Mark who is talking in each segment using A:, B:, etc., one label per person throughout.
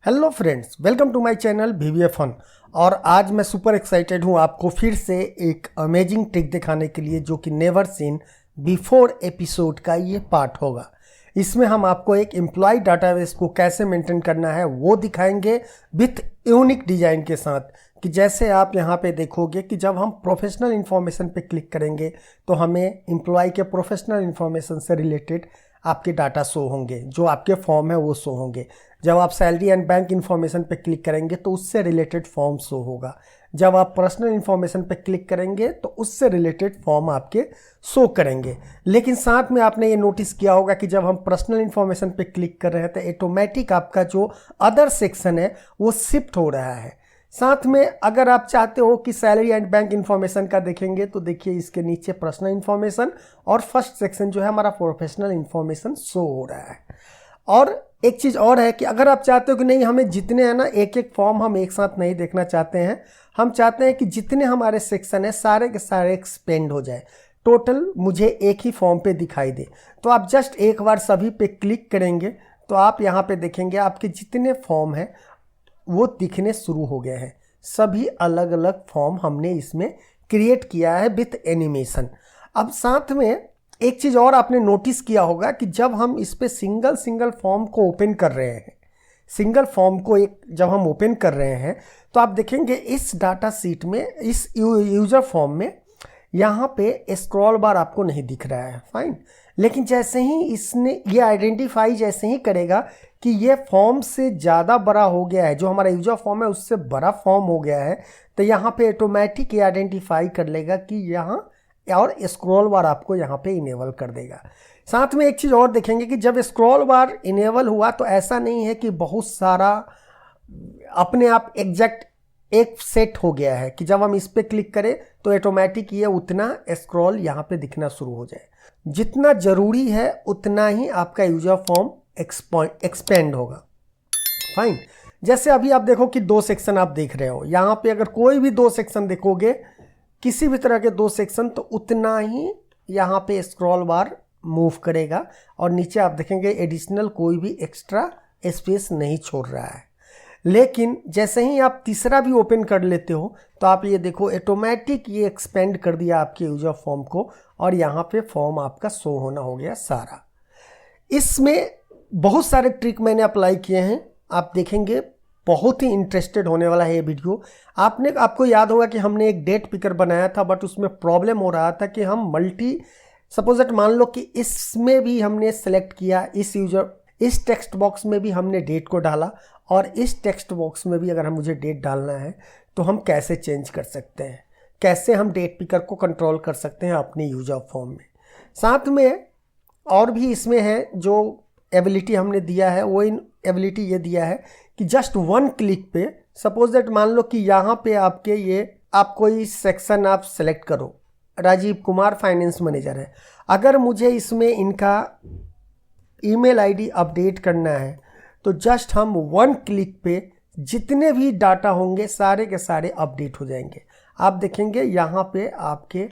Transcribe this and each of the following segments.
A: Hello friends, welcome to my channel VVA fun. और आज मैं सुपर एक्साइटेड हूँ आपको फिर से एक अमेजिंग ट्रिक दिखाने के लिए जो कि नेवर सीन बिफोर एपिसोड का ये पार्ट होगा। इसमें हम आपको एक एम्प्लॉय डाटाबेस को कैसे मेंटेन करना है वो दिखाएंगे विथ यूनिक डिजाइन के साथ। कि जैसे आप यहाँ पे देखोगे कि जब हम प्रोफेशनल इन्फॉर्मेशन पे क्लिक करेंगे तो हमें एम्प्लॉय के प्रोफेशनल इन्फॉर्मेशन से रिलेटेड आपके डाटा शो होंगे, जो आपके फॉर्म है वो शो होंगे। जब आप सैलरी एंड बैंक इन्फॉर्मेशन पे क्लिक करेंगे तो उससे रिलेटेड फॉर्म शो होगा। जब आप पर्सनल इन्फॉर्मेशन पे क्लिक करेंगे तो उससे रिलेटेड फॉर्म आपके शो करेंगे। लेकिन साथ में आपने ये नोटिस किया होगा कि जब हम पर्सनल इन्फॉर्मेशन पे क्लिक कर रहे हैं तो ऑटोमेटिक आपका जो अदर सेक्शन है वो शिफ्ट हो रहा है। साथ में अगर आप चाहते हो कि सैलरी एंड बैंक इन्फॉर्मेशन का देखेंगे तो देखिए इसके नीचे पर्सनल इन्फॉर्मेशन और फर्स्ट सेक्शन जो है हमारा प्रोफेशनल इन्फॉर्मेशन शो हो रहा है। और एक चीज़ और है कि अगर आप चाहते हो कि नहीं हमें जितने हैं ना एक एक फॉर्म हम एक साथ नहीं देखना चाहते हैं, हम चाहते हैं कि जितने हमारे सेक्शन है सारे के सारे एक्सपेंड हो जाए, टोटल मुझे एक ही फॉर्म पे दिखाई दे, तो आप जस्ट एक बार सभी पे क्लिक करेंगे तो आप यहाँ पे देखेंगे आपके जितने फॉर्म हैं वो दिखने शुरू हो गए हैं। सभी अलग अलग फॉर्म हमने इसमें क्रिएट किया है विथ एनिमेशन। अब साथ में एक चीज़ और आपने नोटिस किया होगा कि जब हम इस पे सिंगल सिंगल फॉर्म को ओपन कर रहे हैं, सिंगल फॉर्म को एक जब हम ओपन कर रहे हैं तो आप देखेंगे इस डाटा सीट में, इस यूजर फॉर्म में यहाँ पे स्क्रॉल बार आपको नहीं दिख रहा है, फाइन। लेकिन जैसे ही इसने ये आइडेंटिफाई जैसे ही करेगा कि ये फॉर्म से ज़्यादा बड़ा हो गया है, जो हमारा यूजर फॉर्म है उससे बड़ा फॉर्म हो गया है, तो यहाँ पे ऑटोमेटिक ये आइडेंटिफाई कर लेगा कि यहाँ और स्क्रॉल बार आपको यहाँ पे इनेबल कर देगा। साथ में एक चीज़ और देखेंगे कि जब स्क्रॉल बार इनेबल हुआ तो ऐसा नहीं है कि बहुत सारा अपने आप एग्जैक्ट एक सेट हो गया है कि जब हम इस पे क्लिक करें तो ऑटोमेटिक ये उतना स्क्रॉल यहाँ पे दिखना शुरू हो जाए। जितना ज़रूरी है उतना ही आपका यूजर फॉर्म एक्सपेंड होगा, फाइन। जैसे अभी आप देखो कि दो सेक्शन आप देख रहे हो, यहाँ पे अगर कोई भी दो सेक्शन देखोगे, किसी भी तरह के दो सेक्शन, तो उतना ही यहाँ पे स्क्रॉल बार मूव करेगा और नीचे आप देखेंगे एडिशनल कोई भी एक्स्ट्रा स्पेस नहीं छोड़ रहा है। लेकिन जैसे ही आप तीसरा भी ओपन कर लेते हो तो आप ये देखो ऑटोमेटिक ये एक्सपेंड कर दिया आपके यूजर फॉर्म को और यहाँ पे फॉर्म आपका शो होना हो गया सारा। इसमें बहुत सारे ट्रिक मैंने अप्लाई किए हैं, आप देखेंगे बहुत ही इंटरेस्टेड होने वाला है ये वीडियो। आपको याद होगा कि हमने एक डेट पिकर बनाया था, बट उसमें प्रॉब्लम हो रहा था कि हम सपोज दैट मान लो कि इसमें भी हमने सेलेक्ट किया, इस टेक्स्ट बॉक्स में भी हमने डेट को डाला और इस टेक्स्ट बॉक्स में भी अगर हम मुझे डेट डालना है तो हम कैसे चेंज कर सकते हैं, कैसे हम डेट पिकर को कंट्रोल कर सकते हैं अपने यूजर फॉर्म में। साथ में और भी इसमें है जो एबिलिटी हमने दिया है, वो इन एबिलिटी ये दिया है कि जस्ट वन क्लिक पे सपोज दैट मान लो कि यहाँ पे आपके ये आप कोई सेक्शन आप सेलेक्ट करो, राजीव कुमार फाइनेंस मैनेजर है, अगर मुझे इसमें इनका ईमेल आईडी अपडेट करना है तो जस्ट हम वन क्लिक पे जितने भी डाटा होंगे सारे के सारे अपडेट हो जाएंगे। आप देखेंगे यहाँ पे आपके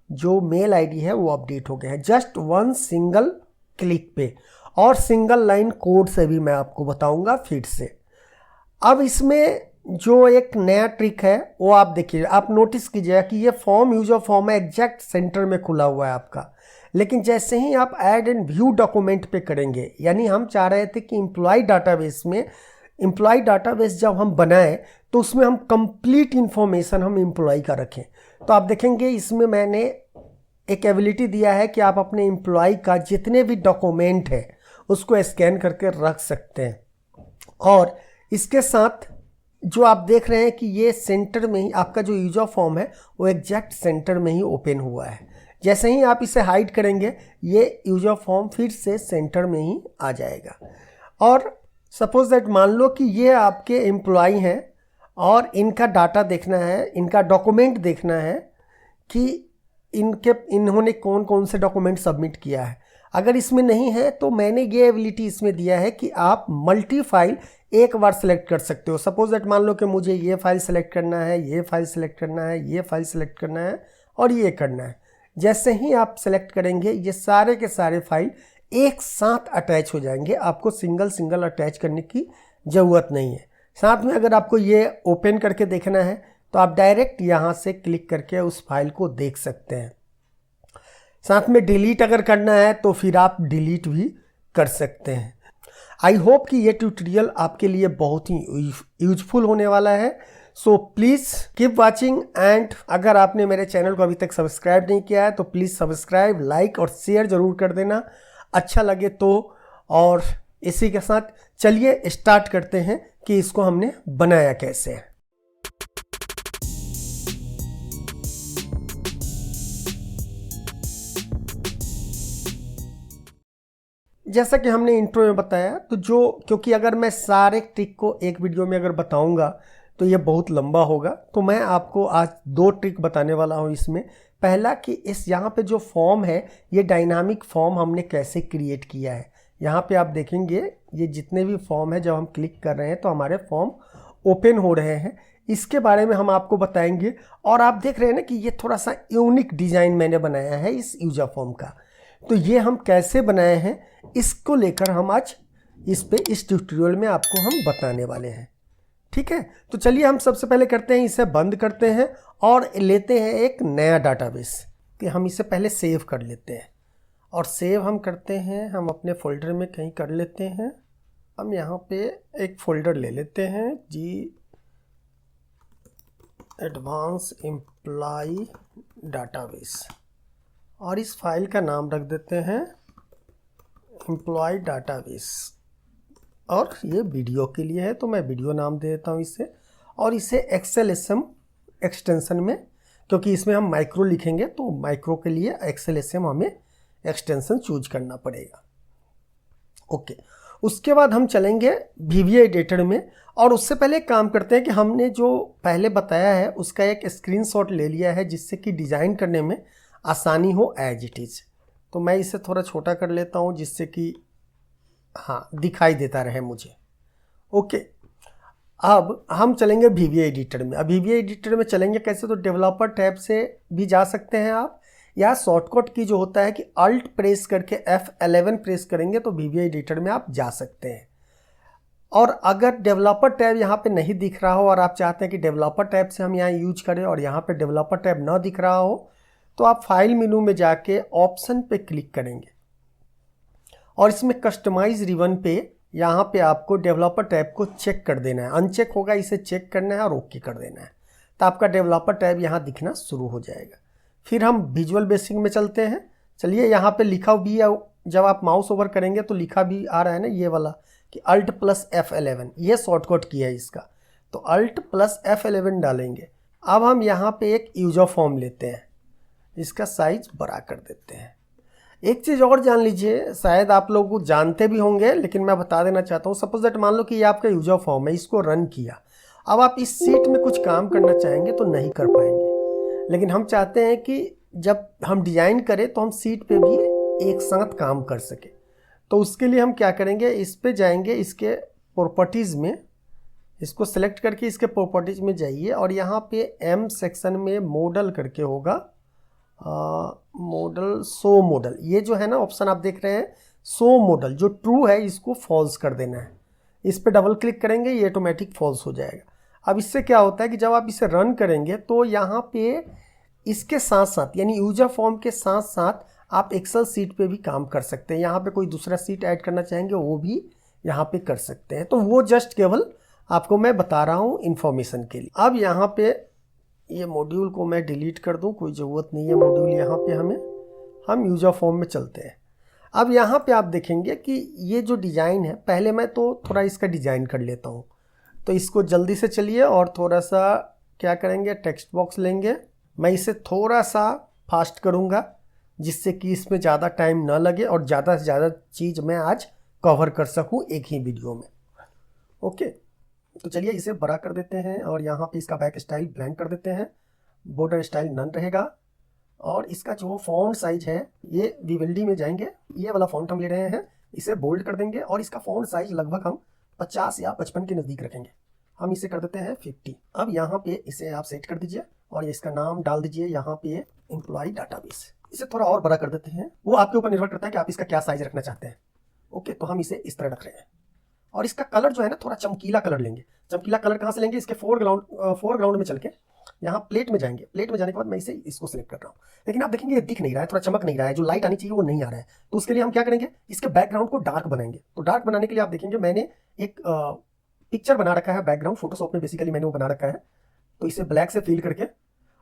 A: जो मेल आईडी है वो अपडेट हो गए हैं जस्ट वन सिंगल क्लिक पे। और सिंगल लाइन कोड से भी मैं आपको बताऊंगा फिर से। अब इसमें जो एक नया ट्रिक है वो आप देखिए, आप नोटिस कीजिएगा कि ये फॉर्म यूजर फॉर्म है एग्जैक्ट सेंटर में खुला हुआ है आपका। लेकिन जैसे ही आप ऐड एंड व्यू डॉक्यूमेंट पे करेंगे, यानी हम चाह रहे थे कि एम्प्लॉय डाटाबेस जब हम बनाएं तो उसमें हम कंप्लीट इंफॉर्मेशन हम एम्प्लॉय का रखें, तो आप देखेंगे इसमें मैंने एक एबिलिटी दिया है कि आप अपने एम्प्लॉय का जितने भी डॉक्यूमेंट है उसको स्कैन करके रख सकते हैं। और इसके साथ जो आप देख रहे हैं कि ये सेंटर में ही आपका जो यूजर फॉर्म है वो एग्जैक्ट सेंटर में ही ओपन हुआ है। जैसे ही आप इसे हाइड करेंगे ये यूजर फॉर्म फिर से सेंटर में ही आ जाएगा। और सपोज दैट मान लो कि ये आपके एम्प्लॉय हैं और इनका डाटा देखना है, इनका डॉक्यूमेंट देखना है कि इन्होंने कौन कौन से डॉक्यूमेंट सबमिट किया है। अगर इसमें नहीं है तो मैंने ये एबिलिटी इसमें दिया है कि आप मल्टी फाइल एक बार सेलेक्ट कर सकते हो। सपोज दैट मान लो कि मुझे ये फाइल सेलेक्ट करना है, ये फाइल सेलेक्ट करना है, ये फाइल सेलेक्ट करना है और ये करना है। जैसे ही आप सेलेक्ट करेंगे ये सारे के सारे फाइल एक साथ अटैच हो जाएंगे, आपको सिंगल सिंगल अटैच करने की ज़रूरत नहीं है। साथ में अगर आपको ये ओपन करके देखना है तो आप डायरेक्ट यहाँ से क्लिक करके उस फाइल को देख सकते हैं। साथ में डिलीट अगर करना है तो फिर आप डिलीट भी कर सकते हैं। आई होप कि ये ट्यूटोरियल आपके लिए बहुत ही यूजफुल होने वाला है। So please keep watching and अगर आपने मेरे चैनल को अभी तक सब्सक्राइब नहीं किया है तो प्लीज़ सब्सक्राइब, लाइक और शेयर ज़रूर कर देना अच्छा लगे तो। और इसी के साथ चलिए स्टार्ट करते हैं कि इसको हमने बनाया कैसे है। जैसा कि हमने इंट्रो में बताया तो क्योंकि अगर मैं सारे ट्रिक को एक वीडियो में अगर बताऊंगा तो ये बहुत लंबा होगा, तो मैं आपको आज 2 ट्रिक बताने वाला हूँ इसमें। पहला कि इस यहाँ पे जो फॉर्म है ये डायनामिक फॉर्म हमने कैसे क्रिएट किया है। यहाँ पे आप देखेंगे ये जितने भी फॉर्म है जब हम क्लिक कर रहे हैं तो हमारे फॉर्म ओपन हो रहे हैं, इसके बारे में हम आपको बताएंगे। और आप देख रहे हैं ना कि ये थोड़ा सा यूनिक डिज़ाइन मैंने बनाया है इस यूजर फॉर्म का। तो ये हम कैसे बनाए हैं इसको लेकर हम आज इस ट्यूटोरियल में आपको हम बताने वाले हैं। ठीक है, तो चलिए हम सबसे पहले करते हैं, इसे बंद करते हैं और लेते हैं एक नया डाटाबेस कि हम इसे पहले सेव कर लेते हैं। और सेव हम करते हैं, हम अपने फोल्डर में कहीं कर लेते हैं। हम यहाँ पे एक फ़ोल्डर ले लेते हैं जी, एडवांस एम्प्लॉय डाटाबेस, और इस फाइल का नाम रख देते हैं एम्प्लॉय डाटाबेस। और ये वीडियो के लिए है तो मैं वीडियो नाम दे देता हूँ इसे। और इसे एक्सेल-एसएम एक्सटेंशन में, क्योंकि इसमें हम माइक्रो लिखेंगे तो माइक्रो के लिए एक्सेल-एसएम हमें एक्सटेंशन चूज करना पड़ेगा। ओके, उसके बाद हम चलेंगे VBA एडिटर में। और उससे पहले एक काम करते हैं कि हमने जो पहले बताया है उसका एक स्क्रीनशॉट ले लिया है जिससे कि डिज़ाइन करने में आसानी हो एज इट इज़। तो मैं इसे थोड़ा छोटा कर लेता हूँ जिससे कि हाँ दिखाई देता रहे मुझे। ओके, अब हम चलेंगे VBA एडिटर में। अब VBA एडिटर में चलेंगे कैसे, तो डेवलपर टैब से भी जा सकते हैं आप, या शॉर्टकट की जो होता है कि अल्ट प्रेस करके F11 प्रेस करेंगे तो VBA एडिटर में आप जा सकते हैं। और अगर डेवलपर टैब यहाँ पे नहीं दिख रहा हो और आप चाहते हैं कि डेवलपर टैब से हम यहाँ यूज करें और यहाँ पे डेवलपर टैब ना दिख रहा हो, तो आप फाइल मेनू में जाके ऑप्शन पे क्लिक करेंगे और इसमें कस्टमाइज रिबन पे यहाँ पे आपको डेवलपर टैब को चेक कर देना है। अनचेक होगा, इसे चेक करना है और ओके कर देना है, तो आपका डेवलपर टैब यहाँ दिखना शुरू हो जाएगा। फिर हम विजुअल बेसिक में चलते हैं। चलिए, यहाँ पे लिखा भी है, जब आप माउस ओवर करेंगे तो लिखा भी आ रहा है ना ये वाला कि अल्ट प्लस F11, ये शॉर्टकट की है इसका, तो अल्ट प्लस F11 डालेंगे। अब हम यहाँ पे एक यूजर फॉर्म लेते हैं, इसका साइज बड़ा कर देते हैं। एक चीज़ और जान लीजिए, शायद आप लोग जानते भी होंगे लेकिन मैं बता देना चाहता हूँ। सपोज दैट मान लो कि ये आपका यूजर फॉर्म है, इसको रन किया। अब आप इस सीट में कुछ काम करना चाहेंगे तो नहीं कर पाएंगे, लेकिन हम चाहते हैं कि जब हम डिज़ाइन करें तो हम सीट पे भी एक साथ काम कर सके। तो उसके लिए हम क्या करेंगे, इस पे जाएंगे, इसके प्रॉपर्टीज़ में इसको सेलेक्ट करके इसके प्रॉपर्टीज़ में जाइए और यहाँ पे M सेक्शन में मॉडल करके होगा, मॉडल शो मॉडल, ये जो है ना ऑप्शन आप देख रहे हैं शो मॉडल, जो ट्रू है इसको फॉल्स कर देना है। इस पे डबल क्लिक करेंगे, ये ऑटोमेटिक फॉल्स हो जाएगा। अब इससे क्या होता है कि जब आप इसे रन करेंगे तो यहाँ पे इसके साथ साथ यानी यूजर फॉर्म के साथ साथ आप एक्सेल सीट पे भी काम कर सकते हैं। यहाँ पे कोई दूसरा सीट ऐड करना चाहेंगे वो भी यहाँ पे कर सकते हैं। तो वो जस्ट केवल आपको मैं बता रहा हूँ इन्फॉर्मेशन के लिए। अब यहाँ पे ये मॉड्यूल को मैं डिलीट कर दूं, कोई ज़रूरत नहीं है मॉड्यूल यहाँ पे हमें। हम यूजर फॉर्म में चलते हैं। अब यहाँ पे आप देखेंगे कि ये जो डिज़ाइन है, पहले मैं तो थोड़ा इसका डिज़ाइन कर लेता हूँ। तो इसको जल्दी से चलिए और थोड़ा सा क्या करेंगे, टेक्स्ट बॉक्स लेंगे। मैं इसे थोड़ा सा फास्ट करूँगा जिससे कि इसमें ज़्यादा टाइम ना लगे और ज़्यादा से ज़्यादा चीज़ मैं आज कवर कर सकूँ एक ही वीडियो में। ओके, तो चलिए इसे बड़ा कर देते हैं और यहाँ पे इसका बैक स्टाइल ब्लैंक कर देते हैं, बॉर्डर स्टाइल नन रहेगा। और इसका जो फॉन्ट साइज है ये विविल्डी में जाएंगे, ये वाला फॉन्ट हम ले रहे हैं, इसे बोल्ड कर देंगे और इसका फॉन्ट साइज लगभग हम 50 या 55 के नज़दीक रखेंगे। हम इसे कर देते हैं 50। अब यहाँ पे इसे आप सेट कर दीजिए और इसका नाम डाल दीजिए यहाँ पे एम्प्लॉय डाटाबेस। इसे थोड़ा और बड़ा कर देते हैं, वो आपके ऊपर निर्भर करता है कि आप इसका क्या साइज रखना चाहते हैं। ओके, तो हम इसे इस तरह रख रहे हैं और इसका कलर जो है ना थोड़ा चमकीला कलर लेंगे। चमकीला कलर कहाँ से लेंगे, इसके फोरग्राउंड में चल के यहाँ प्लेट में जाएंगे। प्लेट में जाने के बाद मैं इसको सिलेक्ट कर रहा हूँ, लेकिन आप देखेंगे ये दिख नहीं रहा है, थोड़ा चमक नहीं रहा है, जो लाइट आनी चाहिए वो नहीं आ रहा है। तो उसके लिए हम क्या करेंगे, इसके बैकग्राउंड को डार्क बनाएंगे। तो डार्क बनाने के लिए आप देखेंगे मैंने एक पिक्चर बना रखा है बैकग्राउंड, फोटोशॉप में बेसिकली मैंने वो बना रखा है। तो इसे ब्लैक से फिल करके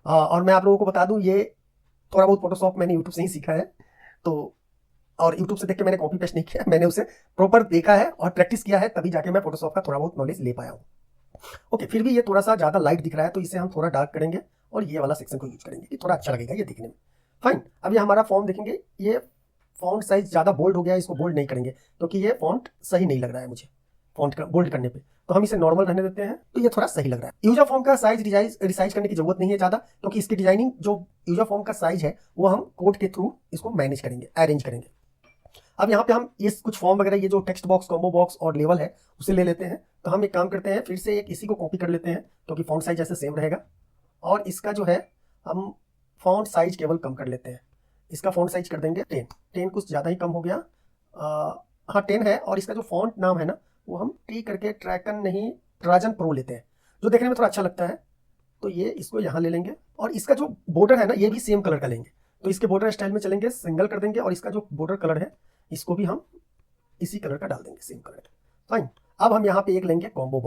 A: और मैं आप लोगों को बता दूं ये थोड़ा बहुत फोटोशॉप मैंने यूट्यूब से ही सीखा है। तो और यूट्यूब से देख के मैंने कॉपी पेस्ट नहीं किया, मैंने उसे प्रॉपर देखा है और प्रैक्टिस किया है, तभी जाके मैं फोटोशॉप का थोड़ा बहुत नॉलेज ले पाया हूँ। ओके, फिर भी ये थोड़ा सा ज़्यादा लाइट दिख रहा है, तो इसे हम थोड़ा डार्क करेंगे और ये वाला सेक्शन को यूज करेंगे कि थोड़ा अच्छा लगेगा ये दिखने में। फाइन, अब ये हमारा फॉर्म देखेंगे, ये फॉन्ट साइज ज़्यादा बोल्ड हो गया है, इसको बोल्ड नहीं करेंगे क्योंकि ये फॉन्ट सही नहीं लग रहा है मुझे फॉन्ट का बोल्ड करने पे, तो हम इसे नॉर्मल रहने देते हैं। तो ये थोड़ा सही लग रहा है। यूजर फॉर्म का साइज रिसाइज करने की जरूरत नहीं है ज़्यादा, क्योंकि इसकी डिजाइनिंग जो यूजर फॉर्म का साइज है वो हम कोड के थ्रू इसको मैनेज करेंगे, अरेंज करेंगे। अब यहाँ पे हम ये कुछ फॉर्म वगैरह, ये जो टेक्स्ट बॉक्स, कॉम्बो बॉक्स और लेवल है उसे ले लेते हैं। तो हम एक काम करते हैं, फिर से एक इसी को कॉपी कर लेते हैं क्योंकि फॉन्ट साइज ऐसे सेम रहेगा। और इसका जो है हम फॉन्ट साइज केवल कम कर लेते हैं। इसका फॉन्ट साइज कर देंगे 10 कुछ ज़्यादा ही कम हो गया। हाँ 10 है। और इसका जो फॉन्ट नाम है ना वो हम टी करके ट्रैकन नहीं ट्राजन प्रो लेते हैं, जो देखने में थोड़ा अच्छा लगता है। तो ये इसको यहाँ ले लेंगे और इसका जो बॉर्डर है ना ये भी सेम कलर का लेंगे। तो इसके बॉर्डर स्टाइल में चलेंगे, सिंगल कर देंगे और इसका जो बॉर्डर कलर है इसको भी हम इसी कलर का डाल देंगे, सेम कलर का। फाइन, अब हम यहाँ पे एक लेंगे कॉम्बो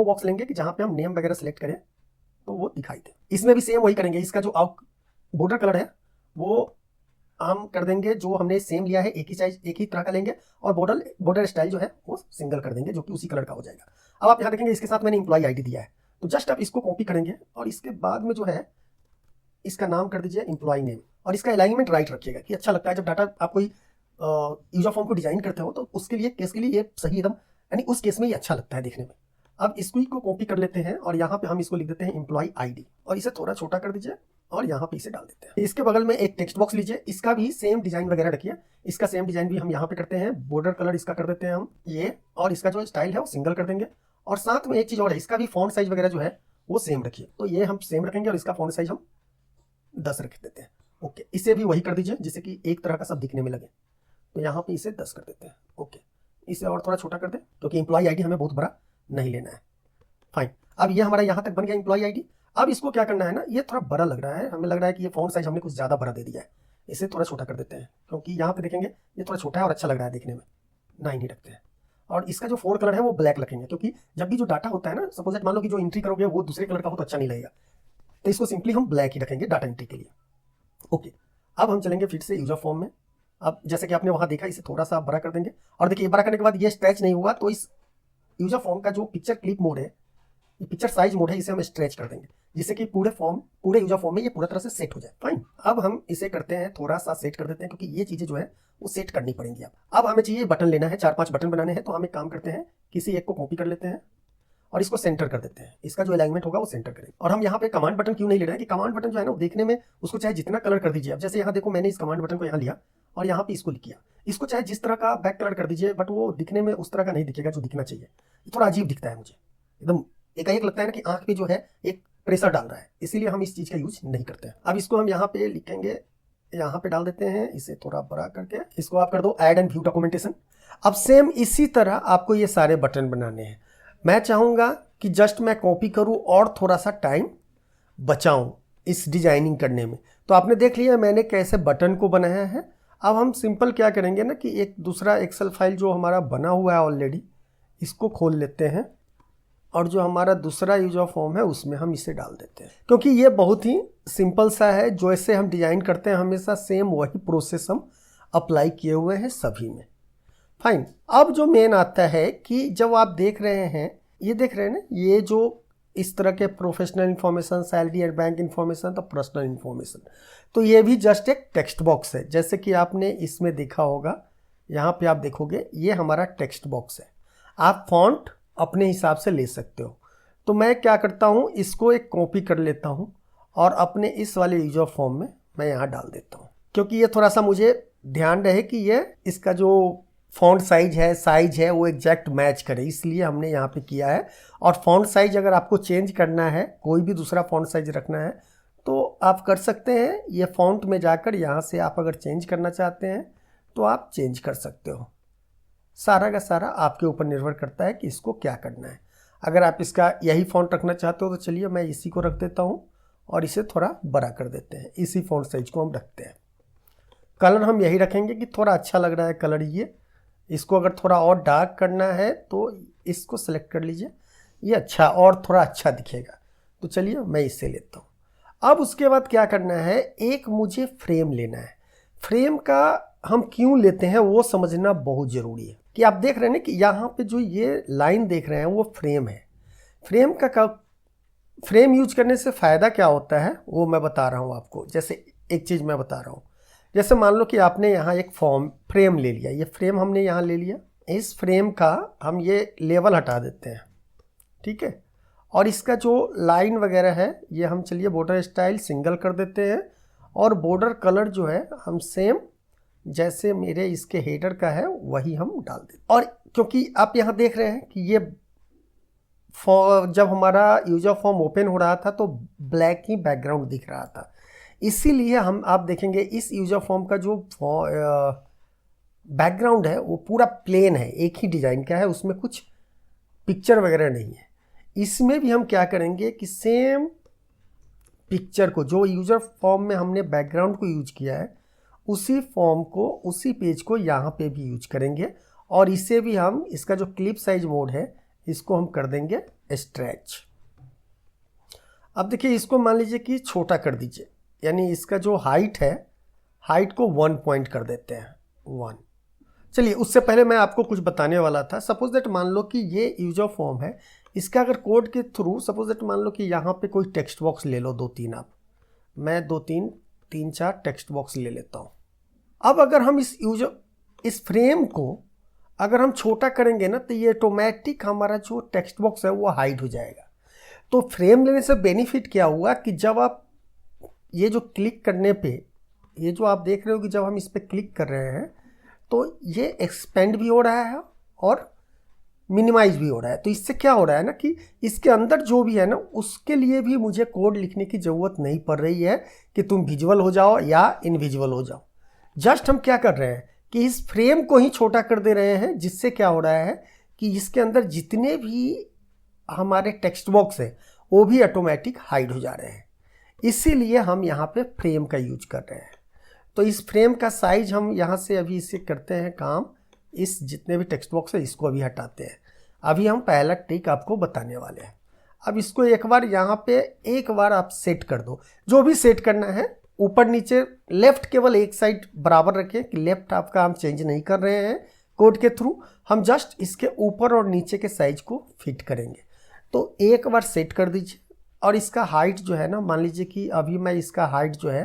A: बॉक्स लेंगे कि जहाँ पे हम नेम वगैरह सेलेक्ट करें तो वो दिखाई दे। इसमें भी सेम वही करेंगे, इसका जो बॉर्डर कलर है वो हम कर देंगे जो हमने सेम लिया है, एक ही साइज एक ही तरह का लेंगे और बॉर्डर स्टाइल जो है वो सिंगल कर देंगे, जो कि उसी कलर का हो जाएगा। अब आप यहाँ देखेंगे इसके साथ मैंने इंप्लॉय आईडी दिया है, तो जस्ट आप इसको कॉपी करेंगे और इसके बाद में जो है इसका नाम कर दीजिए इंप्लॉय नेम और इसका अलाइनमेंट राइट रखिएगा कि अच्छा लगता है जब डाटा आप कोई यूजर फॉर्म को डिजाइन करते हो तो उसके लिए केस के लिए ये सही एकदम, यानी उस केस में ये अच्छा लगता है देखने में। अब इसको ही को कॉपी कर लेते हैं और यहाँ पे हम इसको लिख देते हैं इंप्लॉय आईडी और इसे थोड़ा छोटा कर दीजिए और यहाँ पे इसे डाल देते हैं। इसके बगल में एक टेक्स्ट बॉक्स लीजिए, इसका भी सेम डिजाइन वगैरह रखिए, इसका सेम डिजाइन भी हम यहाँ पे करते हैं। बॉर्डर कलर इसका कर देते हैं हम ये, और इसका जो स्टाइल है वो सिंगल कर देंगे। और साथ में एक चीज और है, इसका भी फॉन्ट साइज वगैरह जो है वो सेम रखिए। तो ये हम सेम रखेंगे और इसका फॉन्ट साइज हम 10 रख देते हैं। ओके, इसे भी वही कर दीजिए जिससे कि एक तरह का सब दिखने में लगे। तो यहाँ पे इसे 10 कर देते हैं। ओके, इसे और थोड़ा छोटा कर दें क्योंकि इंप्लॉय आईडी हमें बहुत बड़ा नहीं लेना है। फाइन, अब ये हमारा यहाँ तक बन गया इंप्लॉय आईडी। अब इसको क्या करना है ना, ये थोड़ा बड़ा लग रहा है, हमें लग रहा है कि ये फॉन्ट साइज हमने कुछ ज़्यादा बड़ा दे दिया है, इसे थोड़ा छोटा कर देते हैं क्योंकि यहाँ पे देखेंगे ये थोड़ा छोटा है और अच्छा लग रहा है देखने में, 9 ही रखते हैं। और इसका जो फोर कलर है वो ब्लैक रखेंगे क्योंकि जब भी जो डाटा होता है ना, सपोज मान लो कि जो एंट्री करोगे वो दूसरे कलर का हो तो अच्छा नहीं लगेगा, तो इसको सिंपली हम ब्लैक ही रखेंगे डाटा एंट्री के लिए। ओके, अब हम चलेंगे फिर से यूजर फॉर्म में। अब जैसे कि आपने वहाँ देखा इसे थोड़ा सा बड़ा कर देंगे और देखिए बड़ा करने के बाद ये स्ट्रेच नहीं हुआ, तो इस यूजर फॉर्म का जो पिक्चर क्लिप मोड है, ये पिक्चर साइज मोड है, इसे हम स्ट्रेच कर देंगे जिससे कि पूरे यूजर फॉर्म में ये पूरा तरह से सेट हो जाए। फाइन, अब हम इसे करते हैं थोड़ा सा सेट कर देते हैं क्योंकि ये चीजें जो है वो सेट करनी पड़ेंगी। अब हमें चाहिए बटन लेना है, 4-5 बटन बनाने हैं। तो हम एक काम करते हैं, किसी एक को कॉपी कर लेते हैं और इसको सेंटर कर देते हैं, इसका जो अलाइनमेंट होगा वो सेंटर करेंगे। और हम यहाँ पे कमांड बटन क्यों नहीं ले रहे हैं कि कमांड बटन जो है ना देखने में उसको चाहे जितना कलर कर दीजिए। अब जैसे यहाँ देखो मैंने इस कमांड बटन को यहाँ लिया और यहाँ पे इसको किया, इसको चाहे जिस तरह का बैक कलर कर दीजिए, बट वो दिखने में उस तरह का नहीं दिखेगा जो दिखना चाहिए। थोड़ा अजीब दिखता है मुझे, एकदम एकाएक लगता है ना कि आंख पे जो है एक प्रेशर डाल रहा है, इसीलिए हम इस चीज का यूज नहीं करते हैं। अब इसको हम यहाँ पे लिखेंगे, यहाँ पे डाल देते हैं, इसे थोड़ा बड़ा करके इसको आप कर दो ऐड एंड व्यू डॉक्यूमेंटेशन। अब सेम इसी तरह आपको ये सारे बटन बनाने हैं। मैं चाहूँगा कि जस्ट मैं कॉपी करूँ और थोड़ा सा टाइम बचाऊँ इस डिजाइनिंग करने में। तो आपने देख लिया मैंने कैसे बटन को बनाया है। अब हम सिंपल क्या करेंगे ना कि एक दूसरा एक्सेल फाइल जो हमारा बना हुआ है ऑलरेडी, इसको खोल लेते हैं और जो हमारा दूसरा यूजर फॉर्म है उसमें हम इसे डाल देते हैं, क्योंकि ये बहुत ही सिंपल सा है। जो ऐसे हम डिजाइन करते हैं हमेशा सेम वही प्रोसेस हम अप्लाई किए हुए हैं सभी में। फाइन, अब जो मेन आता है कि जब आप देख रहे हैं, ये देख रहे हैं ना, ये जो इस तरह के professional information, salary and bank information, तो पर्सनल इन्फॉर्मेशन, तो ये भी जस्ट एक टेक्स्ट बॉक्स है। जैसे कि आपने इसमें देखा होगा, यहाँ पे आप देखोगे ये हमारा टेक्स्ट बॉक्स है। आप फॉन्ट अपने हिसाब से ले सकते हो। तो मैं क्या करता हूँ, इसको एक कॉपी कर लेता हूँ और अपने इस वाले यूजर फॉर्म में मैं यहाँ डाल देता हूँ, क्योंकि ये थोड़ा सा मुझे ध्यान रहे कि ये इसका जो फॉन्ट साइज है वो एग्जैक्ट मैच करे, इसलिए हमने यहाँ पे किया है। और फॉन्ट साइज अगर आपको चेंज करना है, कोई भी दूसरा फॉन्ट साइज रखना है तो आप कर सकते हैं। ये फॉन्ट में जाकर यहाँ से आप अगर चेंज करना चाहते हैं तो आप चेंज कर सकते हो। सारा का सारा आपके ऊपर निर्भर करता है कि इसको क्या करना है। अगर आप इसका यही फ़ॉन्ट रखना चाहते हो तो चलिए मैं इसी को रख देता हूँ और इसे थोड़ा बड़ा कर देते हैं। इसी फ़ॉन्ट साइज को हम रखते हैं। कलर हम यही रखेंगे कि थोड़ा अच्छा लग रहा है कलर ये। इसको अगर थोड़ा और डार्क करना है तो इसको सेलेक्ट कर लीजिए, ये अच्छा और थोड़ा अच्छा दिखेगा। तो चलिए मैं इससे लेता हूँ। अब उसके बाद क्या करना है, एक मुझे फ्रेम लेना है। फ्रेम का हम क्यों लेते हैं वो समझना बहुत ज़रूरी है। कि आप देख रहे हैं ना कि यहाँ पे जो ये लाइन देख रहे हैं वो फ्रेम है। फ्रेम यूज करने से फ़ायदा क्या होता है वो मैं बता रहा हूँ आपको। जैसे एक चीज़ मैं बता रहा हूँ, जैसे मान लो कि आपने यहाँ एक फ्रेम ले लिया। ये फ्रेम हमने यहाँ ले लिया। इस फ्रेम का हम ये लेवल हटा देते हैं, ठीक है। और इसका जो लाइन वगैरह है ये हम चलिए बॉर्डर स्टाइल सिंगल कर देते हैं। और बॉर्डर कलर जो है हम सेम जैसे मेरे इसके हेडर का है वही हम डाल देते हैं। और क्योंकि आप यहाँ देख रहे हैं कि ये जब हमारा यूजर फॉर्म ओपन हो रहा था तो ब्लैक ही बैकग्राउंड दिख रहा था, इसीलिए आप देखेंगे इस यूजर फॉर्म का जो बैकग्राउंड है वो पूरा प्लेन है, एक ही डिज़ाइन का है, उसमें कुछ पिक्चर वगैरह नहीं है। इसमें भी हम क्या करेंगे कि सेम पिक्चर को जो यूज़र फॉर्म में हमने बैकग्राउंड को यूज किया है उसी फॉर्म को, उसी पेज को यहाँ पे भी यूज करेंगे। और इसे भी हम, इसका जो क्लिप साइज मोड है इसको हम कर देंगे स्ट्रेच। अब देखिए इसको मान लीजिए कि छोटा कर दीजिए, यानी इसका जो हाइट है, हाइट को 1 पॉइंट कर देते हैं, 1। चलिए उससे पहले मैं आपको कुछ बताने वाला था। सपोज दैट मान लो कि ये यूजर फॉर्म है, इसका अगर कोड के थ्रू सपोज दैट मान लो कि यहाँ पे कोई टेक्स्ट बॉक्स ले लो 2-3, आप मैं 2-3-3-4 टेक्स्ट बॉक्स ले लेता हूँ। अब अगर हम इस फ्रेम को अगर हम छोटा करेंगे ना तो ये ऑटोमेटिक हमारा जो टेक्स्ट बॉक्स है वो हाइड हो जाएगा। तो फ्रेम लेने से बेनिफिट क्या हुआ कि जब आप ये जो क्लिक करने पे, ये जो आप देख रहे हो कि जब हम इस पर क्लिक कर रहे हैं तो ये एक्सपेंड भी हो रहा है और मिनिमाइज भी हो रहा है। तो इससे क्या हो रहा है ना कि इसके अंदर जो भी है ना उसके लिए भी मुझे कोड लिखने की ज़रूरत नहीं पड़ रही है कि तुम विजुअल हो जाओ या इनविजुअल हो जाओ। जस्ट हम क्या कर रहे हैं कि इस फ्रेम को ही छोटा कर दे रहे हैं, जिससे क्या हो रहा है कि इसके अंदर जितने भी हमारे टेक्स्ट बॉक्स है वो भी ऑटोमेटिक हाइड हो जा रहे हैं। इसीलिए हम यहाँ पे फ्रेम का यूज कर रहे हैं। तो इस फ्रेम का साइज हम यहाँ से अभी इसे करते हैं काम, इस जितने भी टेक्स्ट बॉक्स है इसको अभी हटाते हैं। अभी हम पहला ट्रिक आपको बताने वाले हैं। अब इसको एक बार यहाँ पे एक बार आप सेट कर दो, जो भी सेट करना है। ऊपर नीचे लेफ्ट केवल एक साइड बराबर रखें कि लेफ्ट आपका हम चेंज नहीं कर रहे हैं कोड के थ्रू, हम जस्ट इसके ऊपर और नीचे के साइज को फिट करेंगे। तो एक बार सेट कर दीजिए। और इसका हाइट जो है ना, मान लीजिए कि अभी मैं इसका हाइट जो है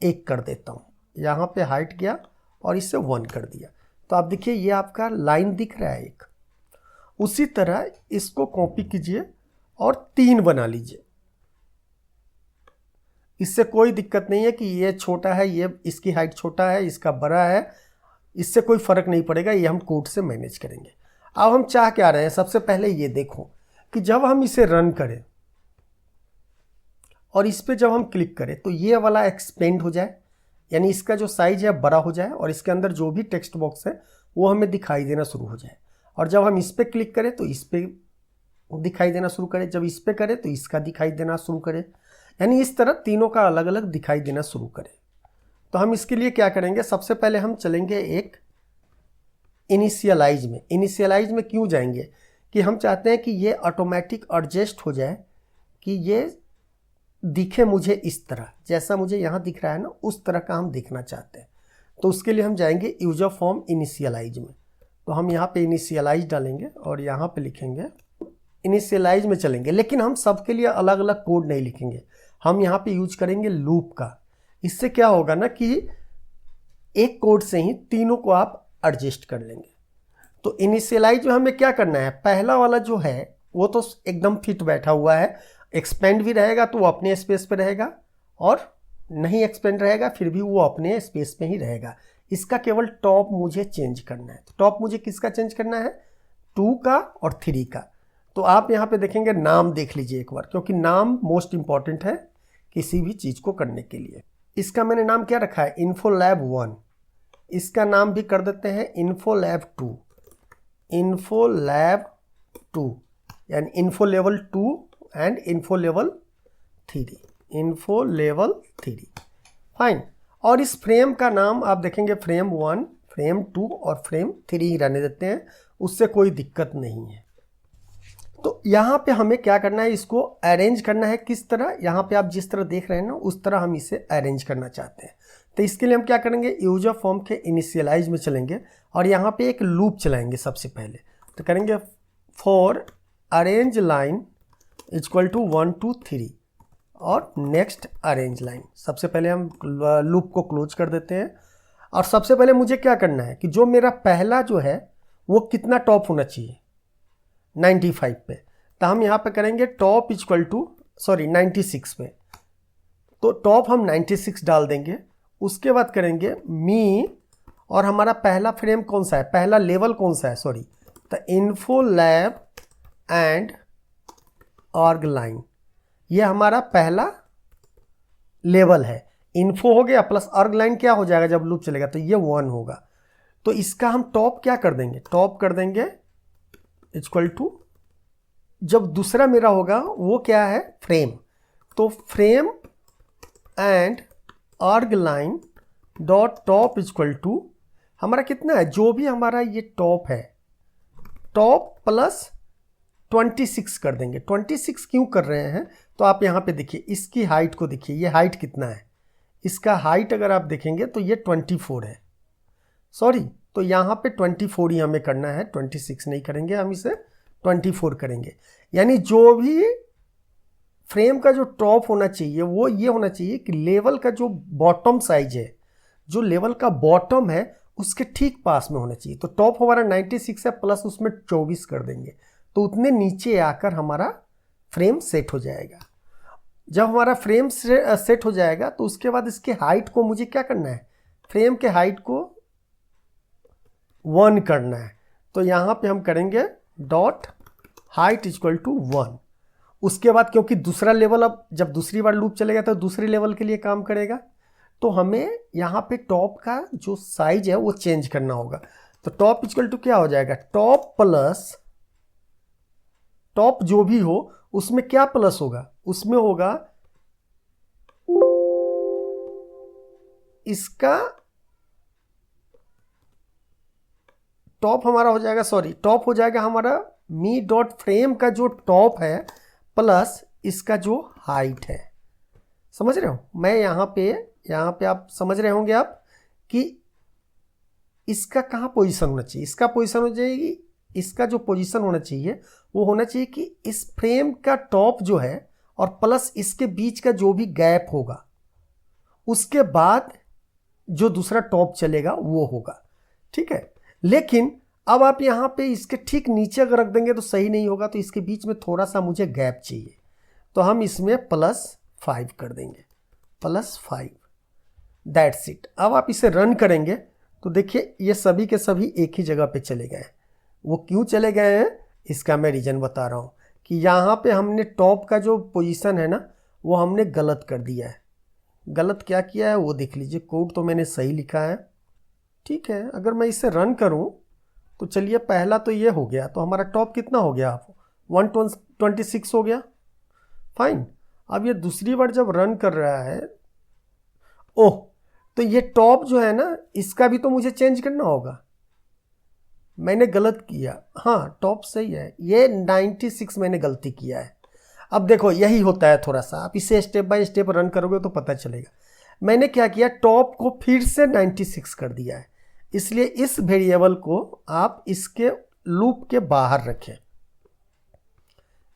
A: 1 कर देता हूँ। यहाँ पे हाइट गया और इसे 1 कर दिया। तो आप देखिए ये आपका लाइन दिख रहा है एक। उसी तरह इसको कॉपी कीजिए और 3 बना लीजिए। इससे कोई दिक्कत नहीं है कि ये छोटा है, ये इसकी हाइट छोटा है, इसका बड़ा है, इससे कोई फ़र्क नहीं पड़ेगा, ये हम कोड से मैनेज करेंगे। अब हम चाह क्या रहे हैं, सबसे पहले ये देखो कि जब हम इसे रन करें और इस पे जब हम क्लिक करें तो ये वाला एक्सपेंड हो जाए, यानी इसका जो साइज है बड़ा हो जाए और इसके अंदर जो भी टेक्स्ट बॉक्स है वो हमें दिखाई देना शुरू हो जाए। और जब हम इस पर क्लिक करें तो इस पर दिखाई देना शुरू करें, जब इस पर करें तो इसका दिखाई देना शुरू करें, यानी इस तरह तीनों का अलग अलग दिखाई देना शुरू करें। तो हम इसके लिए क्या करेंगे, सबसे पहले हम चलेंगे एक इनिशियलाइज में। इनिशियलाइज में क्यों जाएंगे कि हम चाहते हैं कि ये ऑटोमेटिक एडजस्ट हो जाए कि ये दिखे मुझे इस तरह, जैसा मुझे यहाँ दिख रहा है ना उस तरह का हम देखना चाहते हैं। तो उसके लिए हम जाएंगे यूजर फॉर्म इनिशियलाइज में। तो हम यहाँ पे इनिशियलाइज डालेंगे और यहाँ पे लिखेंगे इनिशियलाइज में चलेंगे। लेकिन हम सबके लिए अलग अलग कोड नहीं लिखेंगे, हम यहाँ पे यूज करेंगे लूप का। इससे क्या होगा ना कि एक कोड से ही तीनों को आप एडजस्ट कर लेंगे। तो इनिशियलाइज में हमें क्या करना है, पहला वाला जो है वो तो एकदम फिट बैठा हुआ है, एक्सपेंड भी रहेगा तो वो अपने स्पेस पे रहेगा और नहीं एक्सपेंड रहेगा फिर भी वो अपने स्पेस पे ही रहेगा। इसका केवल टॉप मुझे चेंज करना है। तो टॉप मुझे किसका चेंज करना है, 2 का और 3 का। तो आप यहाँ पे देखेंगे नाम देख लीजिए एक बार, क्योंकि नाम मोस्ट इंपॉर्टेंट है किसी भी चीज़ को करने के लिए। इसका मैंने नाम क्या रखा है, इन्फोलैब 1। इसका नाम भी कर देते हैं इन्फोलैब 2। इन्फो लैब 2 यानी info level 2 and info level 3, info level 3। Fine. और इस फ्रेम का नाम आप देखेंगे फ्रेम 1, फ्रेम 2 और फ्रेम 3 ही रहने देते हैं, उससे कोई दिक्कत नहीं है। तो यहाँ पे हमें क्या करना है, इसको अरेंज करना है। किस तरह? यहाँ पे आप जिस तरह देख रहे हैं ना, उस तरह हम इसे अरेंज करना चाहते हैं। तो इसके लिए हम क्या करेंगे, यूजर फॉर्म के इनिशियलाइज में चलेंगे और यहाँ पे एक लूप चलाएंगे सबसे पहले। तो करेंगे for arrange line equal to 1 2 3 और नेक्स्ट अरेंज लाइन। सबसे पहले हम लूप को क्लोज कर देते हैं। और सबसे पहले मुझे क्या करना है कि जो मेरा पहला जो है वो कितना टॉप होना चाहिए, 95 पे। तो हम यहाँ पे करेंगे टॉप इक्वल टू 96 पे। तो टॉप हम 96 डाल देंगे। उसके बाद करेंगे मी, और हमारा पहला फ्रेम कौन सा है, पहला लेवल कौन सा है, तो info lab and org line, ये हमारा पहला लेवल है। इन्फो हो गया प्लस ऑर्ग लाइन क्या हो जाएगा जब लूप चलेगा, तो ये 1 होगा। तो इसका हम टॉप क्या कर देंगे, टॉप कर देंगे इक्वल टू, जब दूसरा मेरा होगा वो क्या है, फ्रेम। तो frame and org line dot top equal to हमारा कितना है, जो भी हमारा ये टॉप है, टॉप प्लस 26 कर देंगे। 26 क्यों कर रहे हैं, तो आप यहाँ पे देखिए इसकी हाइट को देखिए, ये हाइट कितना है, इसका हाइट अगर आप देखेंगे तो ये 24 है। तो यहाँ पे 24 ही हमें करना है, 26 नहीं करेंगे, हम इसे 24 करेंगे। यानी जो भी फ्रेम का जो टॉप होना चाहिए वो ये होना चाहिए कि लेवल का जो बॉटम साइज है, जो लेवल का बॉटम है उसके ठीक पास में होना चाहिए। तो टॉप हमारा 96 है प्लस उसमें 24 कर देंगे, तो उतने नीचे आकर हमारा फ्रेम सेट हो जाएगा। जब हमारा फ्रेम सेट हो जाएगा तो उसके बाद इसके हाइट को मुझे क्या करना है, फ्रेम के हाइट को 1 करना है। तो यहाँ पे हम करेंगे डॉट हाइट इक्वल टू 1। उसके बाद क्योंकि दूसरा लेवल अब जब दूसरी बार लूप चलेगा तो दूसरे लेवल के लिए काम करेगा, तो हमें यहाँ पे टॉप का जो साइज है वो चेंज करना होगा। तो टॉप इक्वल टू क्या हो जाएगा, टॉप प्लस टॉप जो भी हो उसमें क्या प्लस होगा, उसमें होगा इसका टॉप हमारा हो जाएगा, टॉप हो जाएगा हमारा मी डॉट फ्रेम का जो टॉप है प्लस इसका जो हाइट है। समझ रहे हो, मैं यहाँ पे आप समझ रहे होंगे आप कि इसका कहाँ पोजीशन होना चाहिए, इसका पोजीशन हो जाएगी, इसका जो पोजीशन होना चाहिए वो होना चाहिए कि इस फ्रेम का टॉप जो है और प्लस इसके बीच का जो भी गैप होगा उसके बाद जो दूसरा टॉप चलेगा वो होगा। ठीक है, लेकिन अब आप यहाँ पे इसके ठीक नीचे अगर रख देंगे तो सही नहीं होगा, तो इसके बीच में थोड़ा सा मुझे गैप चाहिए, तो हम इसमें +5 कर देंगे, +5। That's it. अब आप इसे रन करेंगे तो देखिए ये सभी के सभी एक ही जगह पे चले गए हैं। वो क्यों चले गए हैं इसका मैं रीज़न बता रहा हूँ कि यहाँ पे हमने टॉप का जो पोजीशन है ना वो हमने गलत कर दिया है। गलत क्या किया है वो देख लीजिए, कोड तो मैंने सही लिखा है। ठीक है, अगर मैं इसे रन करूँ तो चलिए पहला तो ये हो गया, तो हमारा टॉप कितना हो गया, 126 हो गया। फाइन। अब ये दूसरी बार जब रन कर रहा है, ओह, तो ये टॉप जो है ना इसका भी तो मुझे चेंज करना होगा, मैंने गलत किया। हाँ टॉप सही है, ये 96 मैंने गलती किया है। अब देखो यही होता है थोड़ा सा, आप इसे स्टेप बाय स्टेप रन करोगे तो पता चलेगा। मैंने क्या किया, टॉप को फिर से 96 कर दिया है, इसलिए इस वेरिएबल को आप इसके लूप के बाहर रखें,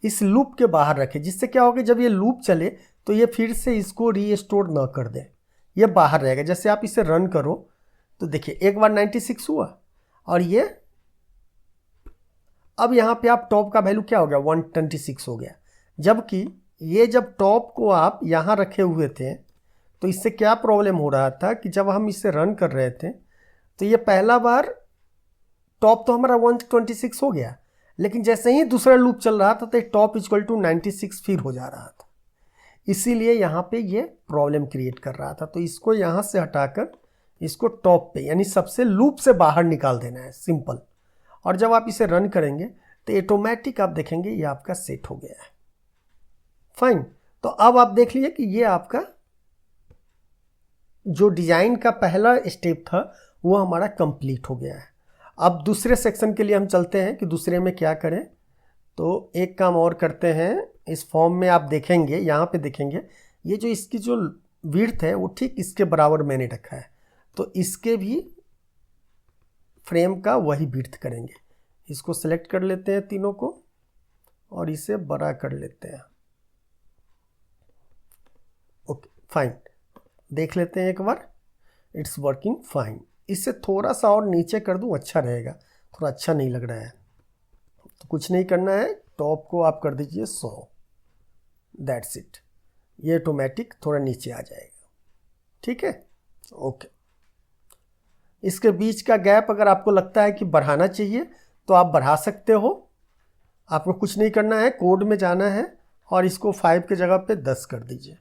A: इस लूप के बाहर रखें, जिससे क्या होगा जब ये लूप चले तो ये फिर से इसको रीस्टोर ना कर दे, ये बाहर रहेगा। जैसे आप इसे रन करो तो देखिए एक बार 96 हुआ और ये अब यहाँ पे आप टॉप का वैल्यू क्या हो गया, 126 हो गया। जबकि ये जब टॉप को आप यहाँ रखे हुए थे तो इससे क्या प्रॉब्लम हो रहा था कि जब हम इसे रन कर रहे थे तो ये पहला बार टॉप तो हमारा 126 हो गया, लेकिन जैसे ही दूसरा लूप चल रहा था तो टॉप इक्वल टू 96 फिर हो जा रहा था, इसीलिए यहाँ पे ये प्रॉब्लम क्रिएट कर रहा था। तो इसको यहाँ से हटाकर इसको टॉप पे यानी सबसे लूप से बाहर निकाल देना है, सिंपल। और जब आप इसे रन करेंगे तो ऑटोमेटिक आप देखेंगे ये आपका सेट हो गया है। फाइन। तो अब आप देख लीजिए कि ये आपका जो डिजाइन का पहला स्टेप था वो हमारा कंप्लीट हो गया है। अब दूसरे सेक्शन के लिए हम चलते हैं कि दूसरे में क्या करें। तो एक काम और करते हैं, इस फॉर्म में आप देखेंगे, यहाँ पे देखेंगे ये जो इसकी जो विड्थ है वो ठीक इसके बराबर मैंने रखा है। तो इसके भी फ्रेम का वही विड्थ करेंगे। इसको सेलेक्ट कर लेते हैं तीनों को और इसे बड़ा कर लेते हैं। ओके फाइन, देख लेते हैं एक बार, इट्स वर्किंग फाइन। इससे थोड़ा सा और नीचे कर दूं अच्छा रहेगा, थोड़ा अच्छा नहीं लग रहा है। तो कुछ नहीं करना है, टॉप को आप कर दीजिए 100, दैट्स इट। ये ऑटोमेटिक थोड़ा नीचे आ जाएगा। ठीक है, ओके। इसके बीच का गैप अगर आपको लगता है कि बढ़ाना चाहिए तो आप बढ़ा सकते हो। आपको कुछ नहीं करना है, कोड में जाना है और इसको 5 के जगह पे 10 कर दीजिए।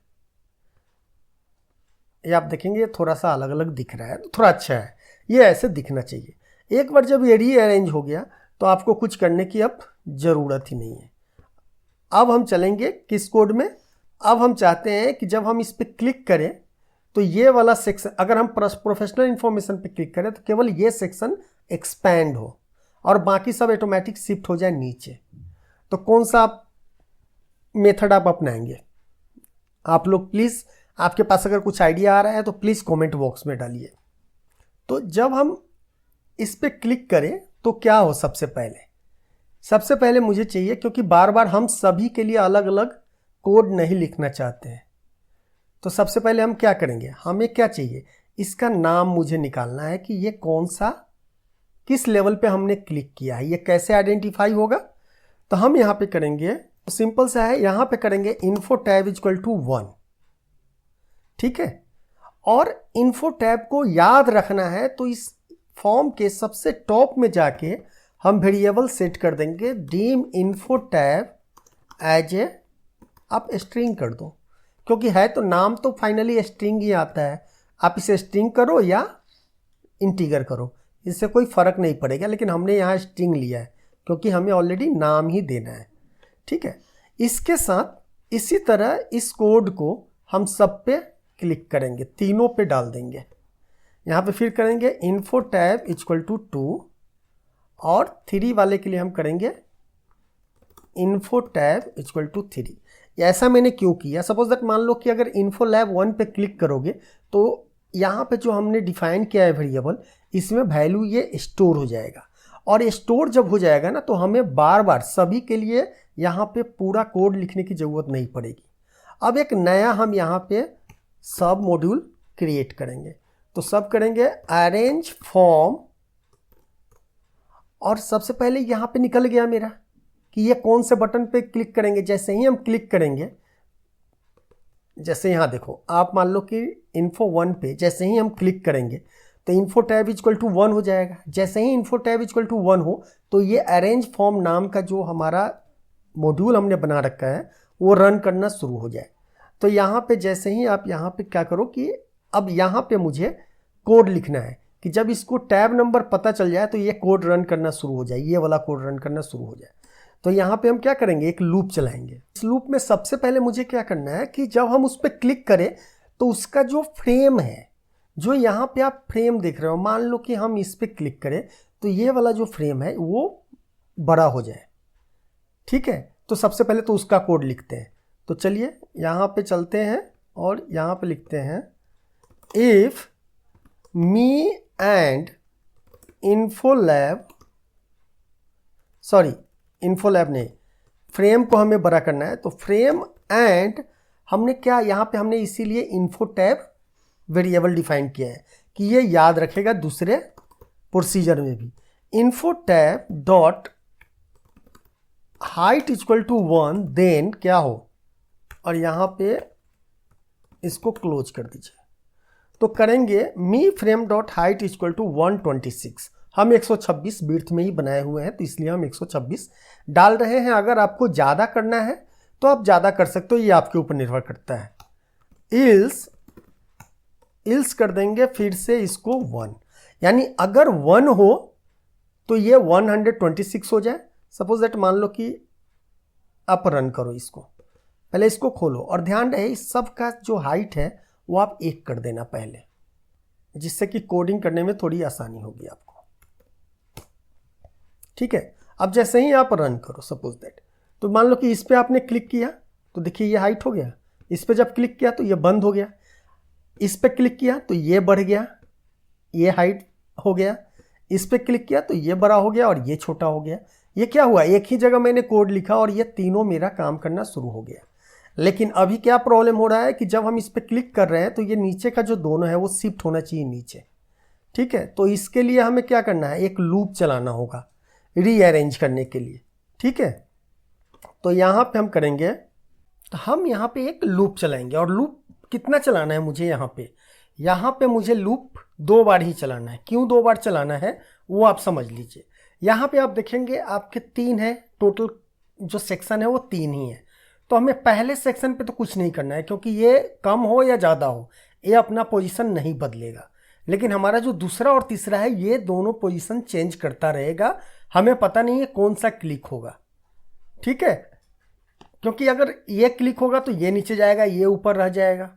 A: ये आप देखेंगे थोड़ा सा अलग अलग दिख रहा है, तो थोड़ा अच्छा है, ये ऐसे दिखना चाहिए। एक बार जब ये रीअरेंज हो गया तो आपको कुछ करने की अब ज़रूरत ही नहीं है। अब हम चलेंगे किस कोड में। अब हम चाहते हैं कि जब हम इस पर क्लिक करें तो ये वाला सेक्शन, अगर हम प्रोफेशनल इंफॉर्मेशन पे क्लिक करें तो केवल ये सेक्शन एक्सपैंड हो और बाकी सब ऑटोमेटिक शिफ्ट हो जाए नीचे। तो कौन सा आप मेथड आप अपनाएंगे? आप लोग प्लीज़, आपके पास अगर कुछ आइडिया आ रहा है तो प्लीज़ कमेंट बॉक्स में डालिए। तो जब हम इस पर क्लिक करें तो क्या हो, सबसे पहले मुझे चाहिए, क्योंकि बार बार हम सभी के लिए अलग अलग कोड नहीं लिखना चाहते हैं, तो सबसे पहले हम क्या करेंगे, हमें क्या चाहिए, इसका नाम मुझे निकालना है कि ये कौन सा, किस लेवल पे हमने क्लिक किया है, ये कैसे आइडेंटिफाई होगा। तो हम यहाँ पे करेंगे, सिंपल सा है, यहाँ पे करेंगे इन्फो टैब इक्वल टू 1। ठीक है, और इन्फो टैब को याद रखना है तो इस फॉर्म के सबसे टॉप में जाके हम वेरिएबल सेट कर देंगे dim info tab as a, आप स्ट्रिंग कर दो, क्योंकि है तो नाम तो फाइनली स्ट्रिंग ही आता है। आप इसे स्ट्रिंग करो या इंटीगर करो, इससे कोई फ़र्क नहीं पड़ेगा, लेकिन हमने यहाँ स्ट्रिंग लिया है क्योंकि हमें ऑलरेडी नाम ही देना है। ठीक है, इसके साथ इसी तरह इस कोड को हम सब पे क्लिक करेंगे, तीनों पे डाल देंगे। यहाँ पे फिर करेंगे इन्फो टैब इक्वल टू 2 और 3 वाले के लिए हम करेंगे इन्फो टैब इक्वल टू 3। ऐसा मैंने क्यों किया, सपोज दैट मान लो कि अगर इन्फो लैब 1 पे क्लिक करोगे तो यहाँ पे जो हमने डिफाइन किया है वेरिएबल, इसमें वैल्यू ये स्टोर हो जाएगा, और स्टोर जब हो जाएगा ना तो हमें बार बार सभी के लिए यहाँ पे पूरा कोड लिखने की ज़रूरत नहीं पड़ेगी। अब एक नया हम यहाँ पे सब मॉड्यूल क्रिएट करेंगे, तो सब करेंगे अरेंज फॉर्म, और सबसे पहले यहाँ पे निकल गया मेरा कि ये कौन से बटन पे क्लिक करेंगे। जैसे ही हम क्लिक करेंगे, जैसे यहाँ देखो, आप मान लो कि इन्फो 1 पे जैसे ही हम क्लिक करेंगे तो इन्फो टैब इक्वल टू 1 हो जाएगा। जैसे ही इन्फो टैब इक्वल टू 1 हो तो ये अरेंज फॉर्म नाम का जो हमारा मॉड्यूल हमने बना रखा है वो रन करना शुरू हो जाए। तो यहाँ पे जैसे ही आप यहाँ पे क्या करो कि अब यहाँ पे मुझे कोड लिखना है कि जब इसको टैब नंबर पता चल जाए तो ये कोड रन करना शुरू हो जाए, ये वाला कोड रन करना शुरू हो जाए। तो यहाँ पे हम क्या करेंगे, एक लूप चलाएंगे। इस लूप में सबसे पहले मुझे क्या करना है कि जब हम उस पर क्लिक करें तो उसका जो फ्रेम है, जो यहाँ पे आप फ्रेम देख रहे हो, मान लो कि हम इस पर क्लिक करें तो ये वाला जो फ्रेम है वो बड़ा हो जाए। ठीक है, तो सबसे पहले तो उसका कोड लिखते हैं। तो चलिए यहाँ पे चलते हैं और यहाँ पे लिखते हैं इफ मी एंड इन्फोलैब, सॉरी इन्फोलैब नहीं, फ्रेम को हमें बड़ा करना है, तो फ्रेम एंड हमने क्या यहाँ पे हमने इसीलिए इन्फो टैब वेरिएबल डिफाइन किया है कि ये याद रखेगा दूसरे प्रोसीजर में भी। Info tab dot height equal to 1, then क्या हो, और यहाँ पे इसको क्लोज कर दीजिए। तो करेंगे me frame dot height equal to 126। हम 126 विड्थ में ही बनाए हुए हैं तो इसलिए हम 126 डाल रहे हैं। अगर आपको ज़्यादा करना है तो आप ज़्यादा कर सकते हो, ये आपके ऊपर निर्भर करता है। इल्स कर देंगे फिर से इसको 1, यानी अगर 1 हो तो ये 126 हो जाए। सपोज दैट मान लो कि आप रन करो इसको, पहले इसको खोलो और ध्यान रहे इस सब का जो हाइट है वो आप 1 कर देना पहले, जिससे कि कोडिंग करने में थोड़ी आसानी होगी आपको। ठीक है, अब जैसे ही आप रन करो सपोज दैट, तो मान लो कि इस पर आपने क्लिक किया तो देखिए ये हाइट हो गया, इस पर जब क्लिक किया तो ये बंद हो गया, इस पर क्लिक किया तो ये बढ़ गया, ये हाइट हो गया, इस पर क्लिक किया तो ये बड़ा हो गया और ये छोटा हो गया। ये क्या हुआ, एक ही जगह मैंने कोड लिखा और ये तीनों मेरा काम करना शुरू हो गया। लेकिन अभी क्या प्रॉब्लम हो रहा है कि जब हम इस पर क्लिक कर रहे हैं तो ये नीचे का जो दोनों है वो शिफ्ट होना चाहिए नीचे। ठीक है, तो इसके लिए हमें क्या करना है, एक लूप चलाना होगा रीअरेंज करने के लिए। ठीक है, तो यहाँ पे हम करेंगे, तो हम यहाँ पे एक लूप चलाएंगे। और लूप कितना चलाना है मुझे, यहाँ पे मुझे लूप 2 बार ही चलाना है। क्यों 2 बार चलाना है वो आप समझ लीजिए। यहाँ पे आप देखेंगे आपके 3 है, टोटल जो सेक्शन है वो 3 ही है। तो हमें पहले सेक्शन पे तो कुछ नहीं करना है, क्योंकि ये कम हो या ज़्यादा हो ये अपना पोजीशन नहीं बदलेगा। लेकिन हमारा जो दूसरा और तीसरा है ये दोनों पोजीशन चेंज करता रहेगा, हमें पता नहीं है कौन सा क्लिक होगा। ठीक है, क्योंकि अगर ये क्लिक होगा तो ये नीचे जाएगा, ये ऊपर रह जाएगा,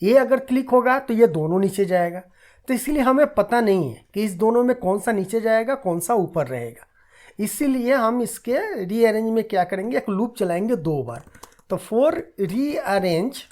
A: ये अगर क्लिक होगा तो ये दोनों नीचे जाएगा। तो इसीलिए हमें पता नहीं है कि इस दोनों में कौन सा नीचे जाएगा कौन सा ऊपर रहेगा। इसीलिए हम इसके रीअरेंज में क्या करेंगे, एक लूप चलाएंगे 2 बार। तो for rearrange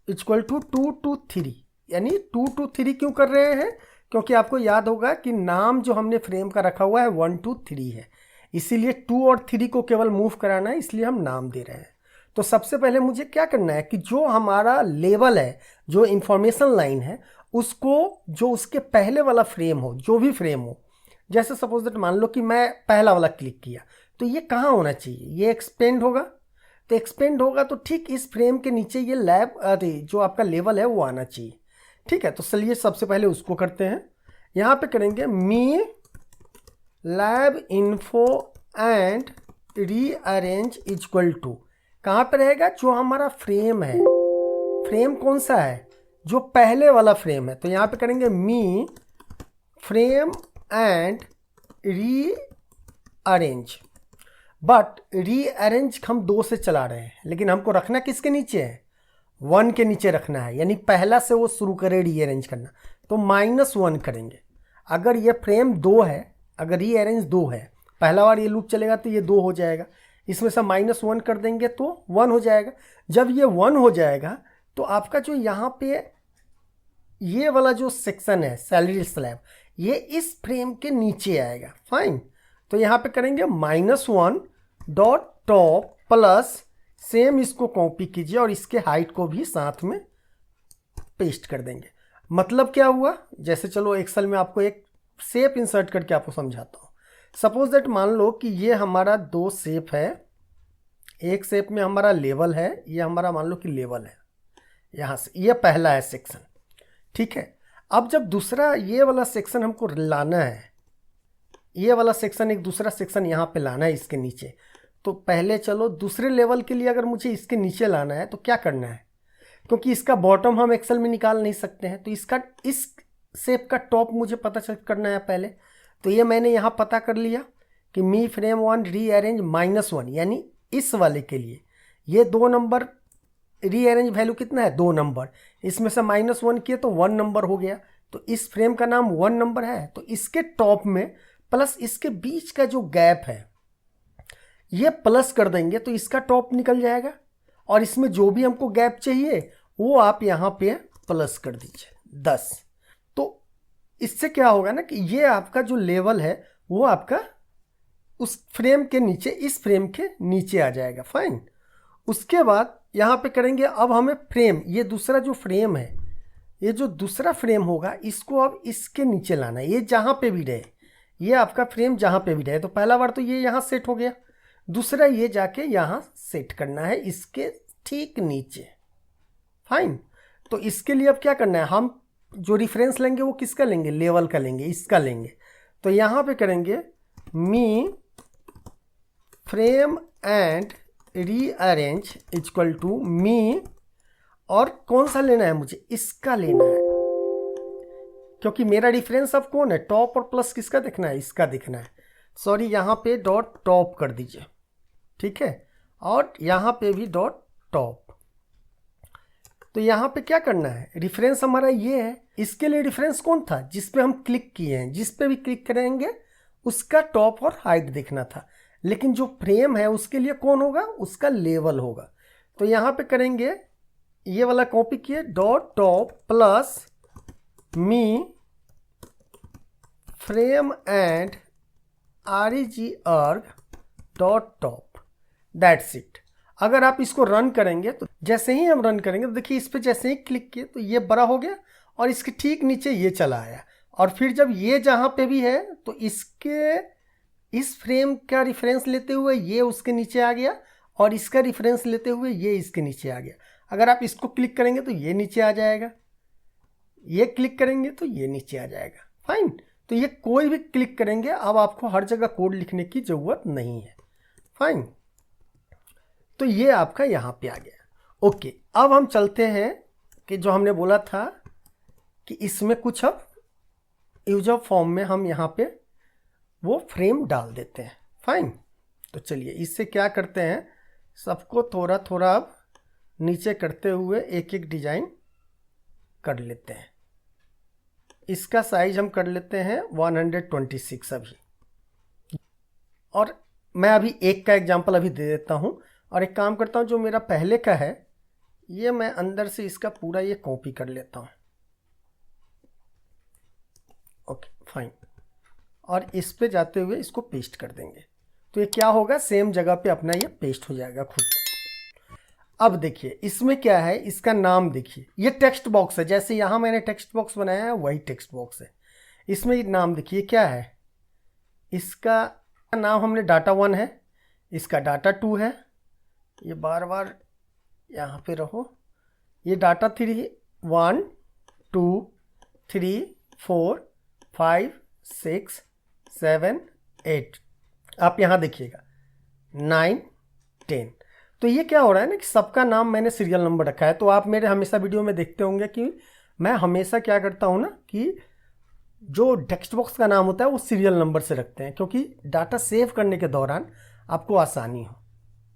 A: equal to 2 to 3, यानी 2 to 3 क्यों कर रहे हैं, क्योंकि आपको याद होगा कि नाम जो हमने फ्रेम का रखा हुआ है 1 2 3 है, इसीलिए 2 और 3 को केवल मूव कराना है, इसलिए हम नाम दे रहे हैं। तो सबसे पहले मुझे क्या करना है कि जो हमारा लेवल है, जो इंफॉर्मेशन लाइन है, उसको जो उसके पहले वाला फ्रेम हो, जो भी फ्रेम हो, जैसे सपोज दैट मान लो कि मैं पहला वाला क्लिक किया तो ये कहाँ होना चाहिए, ये एक्सपेंड होगा। तो एक्सपेंड होगा तो ठीक इस फ्रेम के नीचे ये लैब जो आपका लेवल है वो आना चाहिए। ठीक है, तो चलिए सबसे पहले उसको करते हैं। यहाँ पे करेंगे me lab info and rearrange equal to, कहाँ पे रहेगा, जो हमारा फ्रेम है, फ्रेम कौन सा है, जो पहले वाला फ्रेम है। तो यहाँ पे करेंगे me frame and rearrange, but rearrange हम 2 से चला रहे हैं, लेकिन हमको रखना किसके नीचे है, 1 के नीचे रखना है, यानी पहला से वो शुरू करे रीअरेंज करना। तो -1 करेंगे। अगर ये फ्रेम 2 है, अगर रीअरेंज 2 है, पहला बार ये लूप चलेगा तो ये 2 हो जाएगा, इसमें से -1 कर देंगे तो 1 हो जाएगा। जब ये 1 हो जाएगा तो आपका जो यहाँ पे ये वाला जो सेक्शन है सैलरी स्लैब, ये इस फ्रेम के नीचे आएगा। फाइन, तो यहाँ पे करेंगे -1 डॉट टॉप प्लस, सेम इसको कॉपी कीजिए और इसके हाइट को भी साथ में पेस्ट कर देंगे। मतलब क्या हुआ, जैसे चलो एक्सेल में आपको एक शेप इंसर्ट करके आपको समझाता हूँ। सपोज दैट मान लो कि ये हमारा 2 शेप है, एक शेप में हमारा लेवल है, ये हमारा मान लो कि लेवल है यहाँ से, ये पहला है सेक्शन। ठीक है, अब जब दूसरा ये वाला सेक्शन हमको लाना है, ये वाला सेक्शन एक दूसरा सेक्शन यहाँ पे लाना है इसके नीचे, तो पहले चलो दूसरे लेवल के लिए अगर मुझे इसके नीचे लाना है तो क्या करना है, क्योंकि इसका बॉटम हम एक्सेल में निकाल नहीं सकते हैं, तो इसका इस शेप का टॉप मुझे पता चल करना है पहले। तो ये मैंने यहाँ पता कर लिया कि मी फ्रेम 1 रीअरेंज -1, यानी इस वाले के लिए ये 2 नंबर रीअरेंज वैल्यू कितना है, 2 नंबर, इसमें से -1 किए तो 1 नंबर हो गया। तो इस फ्रेम का नाम 1 नंबर है, तो इसके टॉप में प्लस इसके बीच का जो गैप है ये प्लस कर देंगे तो इसका टॉप निकल जाएगा, और इसमें जो भी हमको गैप चाहिए वो आप यहाँ पे प्लस कर दीजिए 10। तो इससे क्या होगा ना कि ये आपका जो लेवल है वो आपका उस फ्रेम के नीचे, इस फ्रेम के नीचे आ जाएगा। फाइन, उसके बाद यहाँ पे करेंगे, अब हमें फ्रेम, ये दूसरा जो फ्रेम है, ये जो दूसरा फ्रेम होगा इसको अब इसके नीचे लाना है, ये जहाँ पे भी रहे, ये आपका फ्रेम जहाँ पे भी रहे। तो पहला बार तो ये यहाँ सेट हो गया, दूसरा ये जाके यहाँ सेट करना है इसके ठीक नीचे। फाइन, तो इसके लिए अब क्या करना है, हम जो रेफरेंस लेंगे वो किसका लेंगे, लेवल का लेंगे, इसका लेंगे। तो यहाँ पे करेंगे me frame and rearrange equal to me, और कौन सा लेना है मुझे, इसका लेना है, क्योंकि मेरा डिफरेंस अब कौन है, टॉप और प्लस किसका दिखना है, इसका दिखना है। सॉरी, यहाँ पे डॉट टॉप कर दीजिए, ठीक है, और यहाँ पे भी डॉट टॉप। तो यहाँ पे क्या करना है, रेफरेंस हमारा ये है, इसके लिए रेफरेंस कौन था, जिस पे हम क्लिक किए हैं, जिस पे भी क्लिक करेंगे उसका टॉप और हाइट देखना था। लेकिन जो फ्रेम है उसके लिए कौन होगा, उसका लेवल होगा। तो यहाँ पे करेंगे, ये वाला कॉपी किए, dot top plus me frame and reg_arg dot top, that's it. अगर आप इसको रन करेंगे तो जैसे ही हम रन करेंगे तो देखिए इस पर जैसे ही क्लिक किए तो ये बड़ा हो गया और इसके ठीक नीचे ये चला आया। और फिर जब ये जहाँ पे भी है तो इसके इस फ्रेम का रेफरेंस लेते हुए ये उसके नीचे आ गया और इसका रेफरेंस लेते हुए ये इसके नीचे आ गया। अगर आप इसको क्लिक करेंगे तो ये नीचे आ जाएगा, ये क्लिक करेंगे तो ये नीचे आ जाएगा। फाइन। तो ये कोई भी क्लिक करेंगे, अब आपको हर जगह कोड लिखने की ज़रूरत नहीं है। फाइन। तो ये आपका यहाँ पे आ गया। ओके, अब हम चलते हैं कि जो हमने बोला था कि इसमें कुछ अब यूजर फॉर्म में हम यहाँ पे वो फ्रेम डाल देते हैं। फाइन। तो चलिए इससे क्या करते हैं, सबको थोड़ा थोड़ा अब नीचे करते हुए एक एक डिजाइन कर लेते हैं। इसका साइज हम कर लेते हैं 126 अभी, और मैं अभी एक का एग्जांपल अभी दे देता हूँ। और एक काम करता हूँ, जो मेरा पहले का है ये मैं अंदर से इसका पूरा ये कॉपी कर लेता हूँ। Okay fine. और इस पे जाते हुए इसको पेस्ट कर देंगे तो ये क्या होगा, सेम जगह पे अपना ये पेस्ट हो जाएगा खुद। अब देखिए इसमें क्या है, इसका नाम देखिए, ये टेक्स्ट बॉक्स है, जैसे यहाँ मैंने टेक्स्ट बॉक्स बनाया है वही टेक्स्ट बॉक्स है। इसमें नाम देखिए क्या है, इसका नाम हमने डाटा 1 है, इसका डाटा 2 है, ये बार बार यहाँ पे रहो, ये डाटा 3 1 2 3 4 5 6 7 8, आप यहाँ देखिएगा 9 10। तो ये क्या हो रहा है ना कि सबका नाम मैंने सीरियल नंबर रखा है। तो आप मेरे हमेशा वीडियो में देखते होंगे कि मैं हमेशा क्या करता हूँ ना कि जो टेक्स्ट बॉक्स का नाम होता है वो सीरियल नंबर से रखते हैं, क्योंकि डाटा सेव करने के दौरान आपको आसानी हो।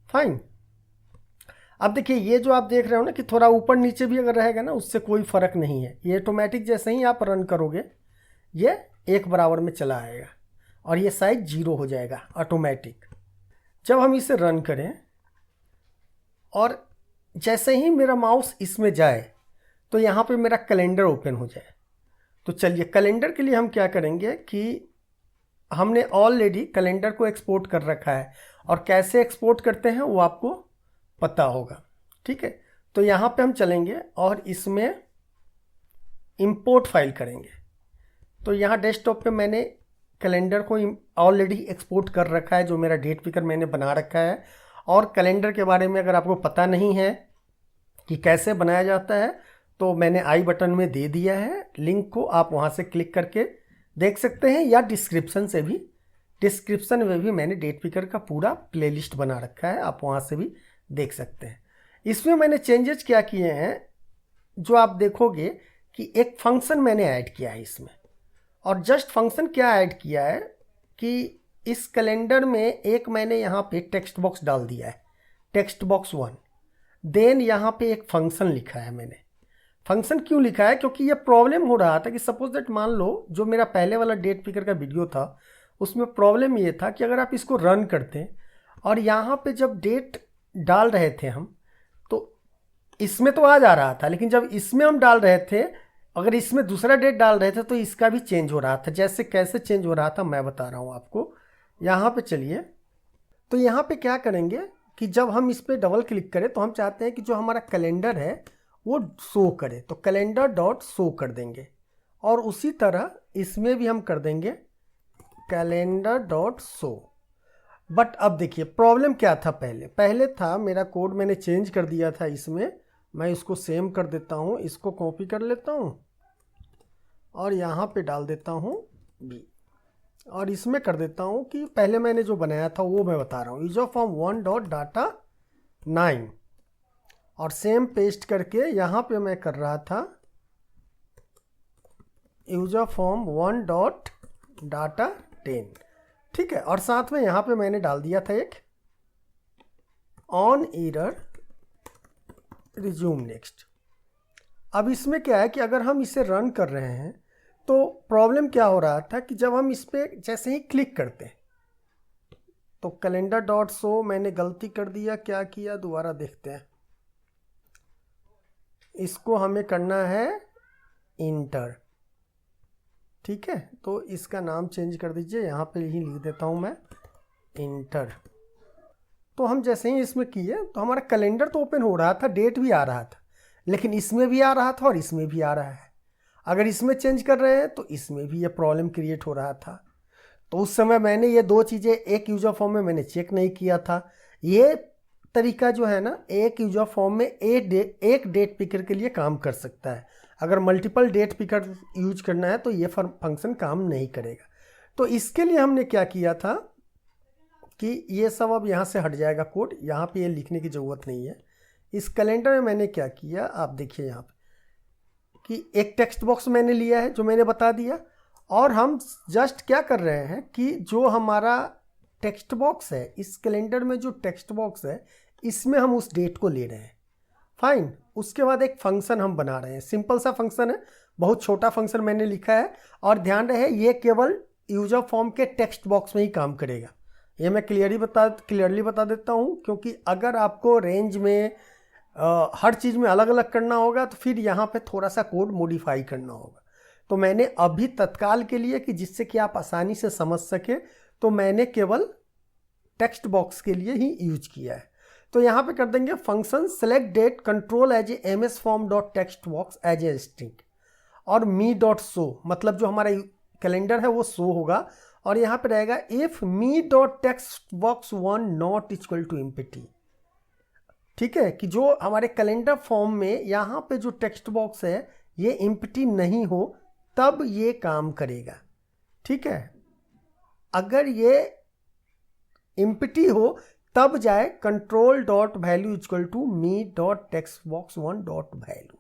A: फाइन। अब देखिए ये जो आप देख रहे हो ना कि थोड़ा ऊपर नीचे भी अगर रहेगा ना उससे कोई फ़र्क नहीं है, ये ऑटोमेटिक जैसे ही आप रन करोगे ये एक बराबर में चला आएगा और ये साइज 0 हो जाएगा ऑटोमेटिक। जब हम इसे रन करें और जैसे ही मेरा माउस इसमें जाए तो यहाँ पे मेरा कैलेंडर ओपन हो जाए। तो चलिए कैलेंडर के लिए हम क्या करेंगे कि हमने ऑलरेडी कैलेंडर को एक्सपोर्ट कर रखा है, और कैसे एक्सपोर्ट करते हैं वो आपको पता होगा। ठीक है, तो यहाँ पे हम चलेंगे और इसमें इंपोर्ट फाइल करेंगे। तो यहाँ डेस्कटॉप पे मैंने कैलेंडर को ऑलरेडी एक्सपोर्ट कर रखा है, जो मेरा डेट पिकर मैंने बना रखा है। और कैलेंडर के बारे में अगर आपको पता नहीं है कि कैसे बनाया जाता है तो मैंने आई बटन में दे दिया है, लिंक को आप वहाँ से क्लिक करके देख सकते हैं, या डिस्क्रिप्शन में भी मैंने डेट पिकर का पूरा प्लेलिस्ट बना रखा है, आप वहाँ से भी देख सकते हैं। इसमें मैंने चेंजेस क्या किए हैं, जो आप देखोगे कि एक फंक्शन मैंने ऐड किया है इसमें। और जस्ट फंक्शन क्या ऐड किया है कि इस कैलेंडर में एक मैंने यहाँ पे टेक्स्ट बॉक्स डाल दिया है, टेक्स्ट बॉक्स 1। देन यहाँ पे एक फंक्शन लिखा है मैंने। फंक्शन क्यों लिखा है, क्योंकि ये प्रॉब्लम हो रहा था कि सपोज दैट मान लो जो मेरा पहले वाला डेट पिकर का वीडियो था उसमें प्रॉब्लम ये था कि अगर आप इसको रन करते और यहाँ पे जब डेट डाल रहे थे हम तो इसमें तो आ जा रहा था, लेकिन जब इसमें हम डाल रहे थे, अगर इसमें दूसरा डेट डाल रहे थे तो इसका भी चेंज हो रहा था। जैसे कैसे चेंज हो रहा था मैं बता रहा हूँ आपको। यहाँ पे चलिए, तो यहाँ पे क्या करेंगे कि जब हम इस पर डबल क्लिक करें तो हम चाहते हैं कि जो हमारा कैलेंडर है वो शो करे, तो कैलेंडर डॉट शो कर देंगे। और उसी तरह इसमें भी हम कर देंगे कैलेंडर डॉट शो। बट अब देखिए प्रॉब्लम क्या था, पहले था मेरा कोड मैंने चेंज कर दिया था इसमें। मैं इसको सेम कर देता हूँ, इसको कॉपी कर लेता हूँ और यहाँ पे डाल देता हूँ बी, और इसमें कर देता हूँ कि पहले मैंने जो बनाया था वो मैं बता रहा हूँ, यूजर फॉर्म 1 डॉट डाटा 9, और सेम पेस्ट करके यहाँ पे मैं कर रहा था यूजर फॉर्म 1.data10, ठीक है। और साथ में यहाँ पे मैंने डाल दिया था एक ऑन एरर रिज्यूम नेक्स्ट। अब इसमें क्या है कि अगर हम इसे रन कर रहे हैं तो प्रॉब्लम क्या हो रहा था कि जब हम इस पर जैसे ही क्लिक करते हैं तो कैलेंडर डॉट शो मैंने गलती कर दिया, क्या किया दोबारा देखते हैं। इसको हमें करना है इंटर, ठीक है। तो इसका नाम चेंज कर दीजिए, यहाँ पे ही लिख देता हूँ मैं इंटर। तो हम जैसे ही इसमें किए तो हमारा कैलेंडर तो ओपन हो रहा था, डेट भी आ रहा था, लेकिन इसमें भी आ रहा था और इसमें भी आ रहा है। अगर इसमें चेंज कर रहे हैं तो इसमें भी ये प्रॉब्लम क्रिएट हो रहा था। तो उस समय मैंने ये दो चीज़ें एक यूजर फॉर्म में मैंने चेक नहीं किया था। ये तरीका जो है ना, एक यूजर फॉर्म में एक डेट पिकर के लिए काम कर सकता है। अगर मल्टीपल डेट पिकर यूज करना है तो ये फंक्शन काम नहीं करेगा। तो इसके लिए हमने क्या किया था कि ये सब अब यहाँ से हट जाएगा कोड, यहाँ पे ये लिखने की ज़रूरत नहीं है। इस कैलेंडर में मैंने क्या किया आप देखिए यहाँ पे कि एक टेक्स्ट बॉक्स मैंने लिया है जो मैंने बता दिया, और हम जस्ट क्या कर रहे हैं कि जो हमारा टेक्स्ट बॉक्स है, इस कैलेंडर में जो टेक्स्ट बॉक्स है इसमें हम उस डेट को ले रहे हैं। फाइन। उसके बाद एक फंक्शन हम बना रहे हैं, सिंपल सा फंक्शन है, बहुत छोटा फंक्शन मैंने लिखा है। और ध्यान रहे ये केवल यूजर फॉर्म के टेक्स्ट बॉक्स में ही काम करेगा। ये मैं क्लियरली बता देता हूँ, क्योंकि अगर आपको रेंज में हर चीज़ में अलग अलग करना होगा तो फिर यहाँ पे थोड़ा सा कोड मॉडिफाई करना होगा। तो मैंने अभी तत्काल के लिए कि जिससे कि आप आसानी से समझ सके, तो मैंने केवल टेक्स्ट बॉक्स के लिए ही यूज किया है। तो यहाँ पे कर देंगे function select date control as a MS form dot text box as a string, और मी डॉट शो मतलब जो हमारा कैलेंडर है वो शो होगा। और यहाँ पे रहेगा if me dot text box 1 not equal to empty, ठीक है, कि जो हमारे कैलेंडर फॉर्म में यहाँ पे जो टेक्स्ट बॉक्स है ये एम्प्टी नहीं हो तब ये काम करेगा, ठीक है। अगर ये एम्प्टी हो तब जाए control dot value equal to me dot text box 1 dot value,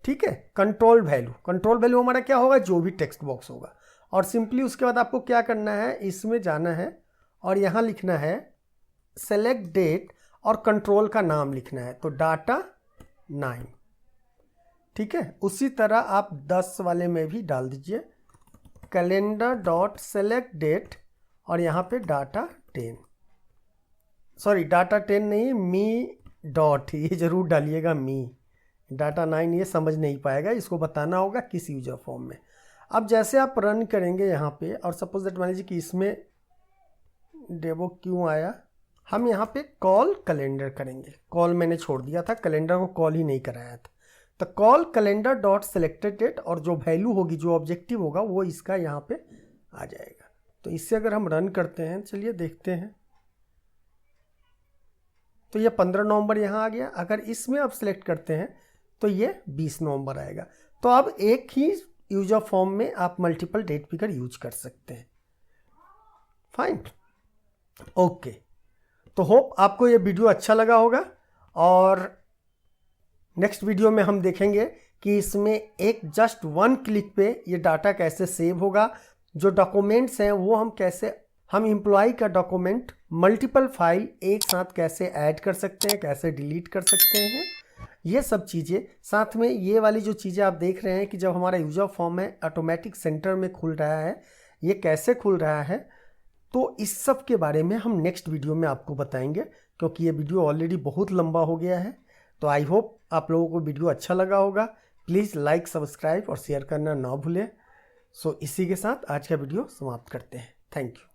A: ठीक है। कंट्रोल वैल्यू हमारा क्या होगा, जो भी टेक्स्ट बॉक्स होगा। और सिंपली उसके बाद आपको क्या करना है, इसमें जाना है और यहाँ लिखना है सेलेक्ट डेट और कंट्रोल का नाम लिखना है, तो डाटा 9, ठीक है। उसी तरह आप 10 वाले में भी डाल दीजिए कैलेंडर डॉट सेलेक्ट डेट और यहाँ पे डाटा 10, सॉरी डाटा 10 नहीं, मी डॉट, ये जरूर डालिएगा मी। डाटा 9 ये समझ नहीं पाएगा, इसको बताना होगा किस यूजर फॉर्म में। अब जैसे आप रन करेंगे यहाँ पे, और सपोज दैट मान लीजिए कि इसमें डेवो क्यों आया, हम यहाँ पे कॉल कैलेंडर करेंगे। कॉल मैंने छोड़ दिया था, कैलेंडर को कॉल ही नहीं कराया था। तो call calendar dot selected date और जो वैल्यू होगी, जो ऑब्जेक्टिव होगा वो इसका यहाँ पे आ जाएगा। तो इससे अगर हम रन करते हैं, चलिए देखते हैं, तो ये 15 नवंबर यहाँ आ गया। अगर इसमें आप सेलेक्ट करते हैं तो ये 20 नवंबर आएगा। तो अब एक ही यूजर फॉर्म में आप मल्टीपल डेट पिकर यूज कर सकते हैं। Fine, okay. तो होप आपको ये वीडियो अच्छा लगा होगा, और नेक्स्ट वीडियो में हम देखेंगे कि इसमें एक जस्ट 1 क्लिक पे ये डाटा कैसे सेव होगा। जो डॉक्यूमेंट्स हैं वो हम एम्प्लॉय का डॉक्यूमेंट मल्टीपल फाइल एक साथ कैसे ऐड कर सकते हैं, कैसे डिलीट कर सकते हैं, ये सब चीज़ें। साथ में ये वाली जो चीज़ें आप देख रहे हैं कि जब हमारा यूजर फॉर्म है ऑटोमेटिक सेंटर में खुल रहा है, ये कैसे खुल रहा है, तो इस सब के बारे में हम नेक्स्ट वीडियो में आपको बताएंगे, क्योंकि ये वीडियो ऑलरेडी बहुत लंबा हो गया है। तो आई होप आप लोगों को वीडियो अच्छा लगा होगा। प्लीज़ लाइक, सब्सक्राइब और शेयर करना ना भूलें। सो इसी के साथ आज का वीडियो समाप्त करते हैं। Thank you.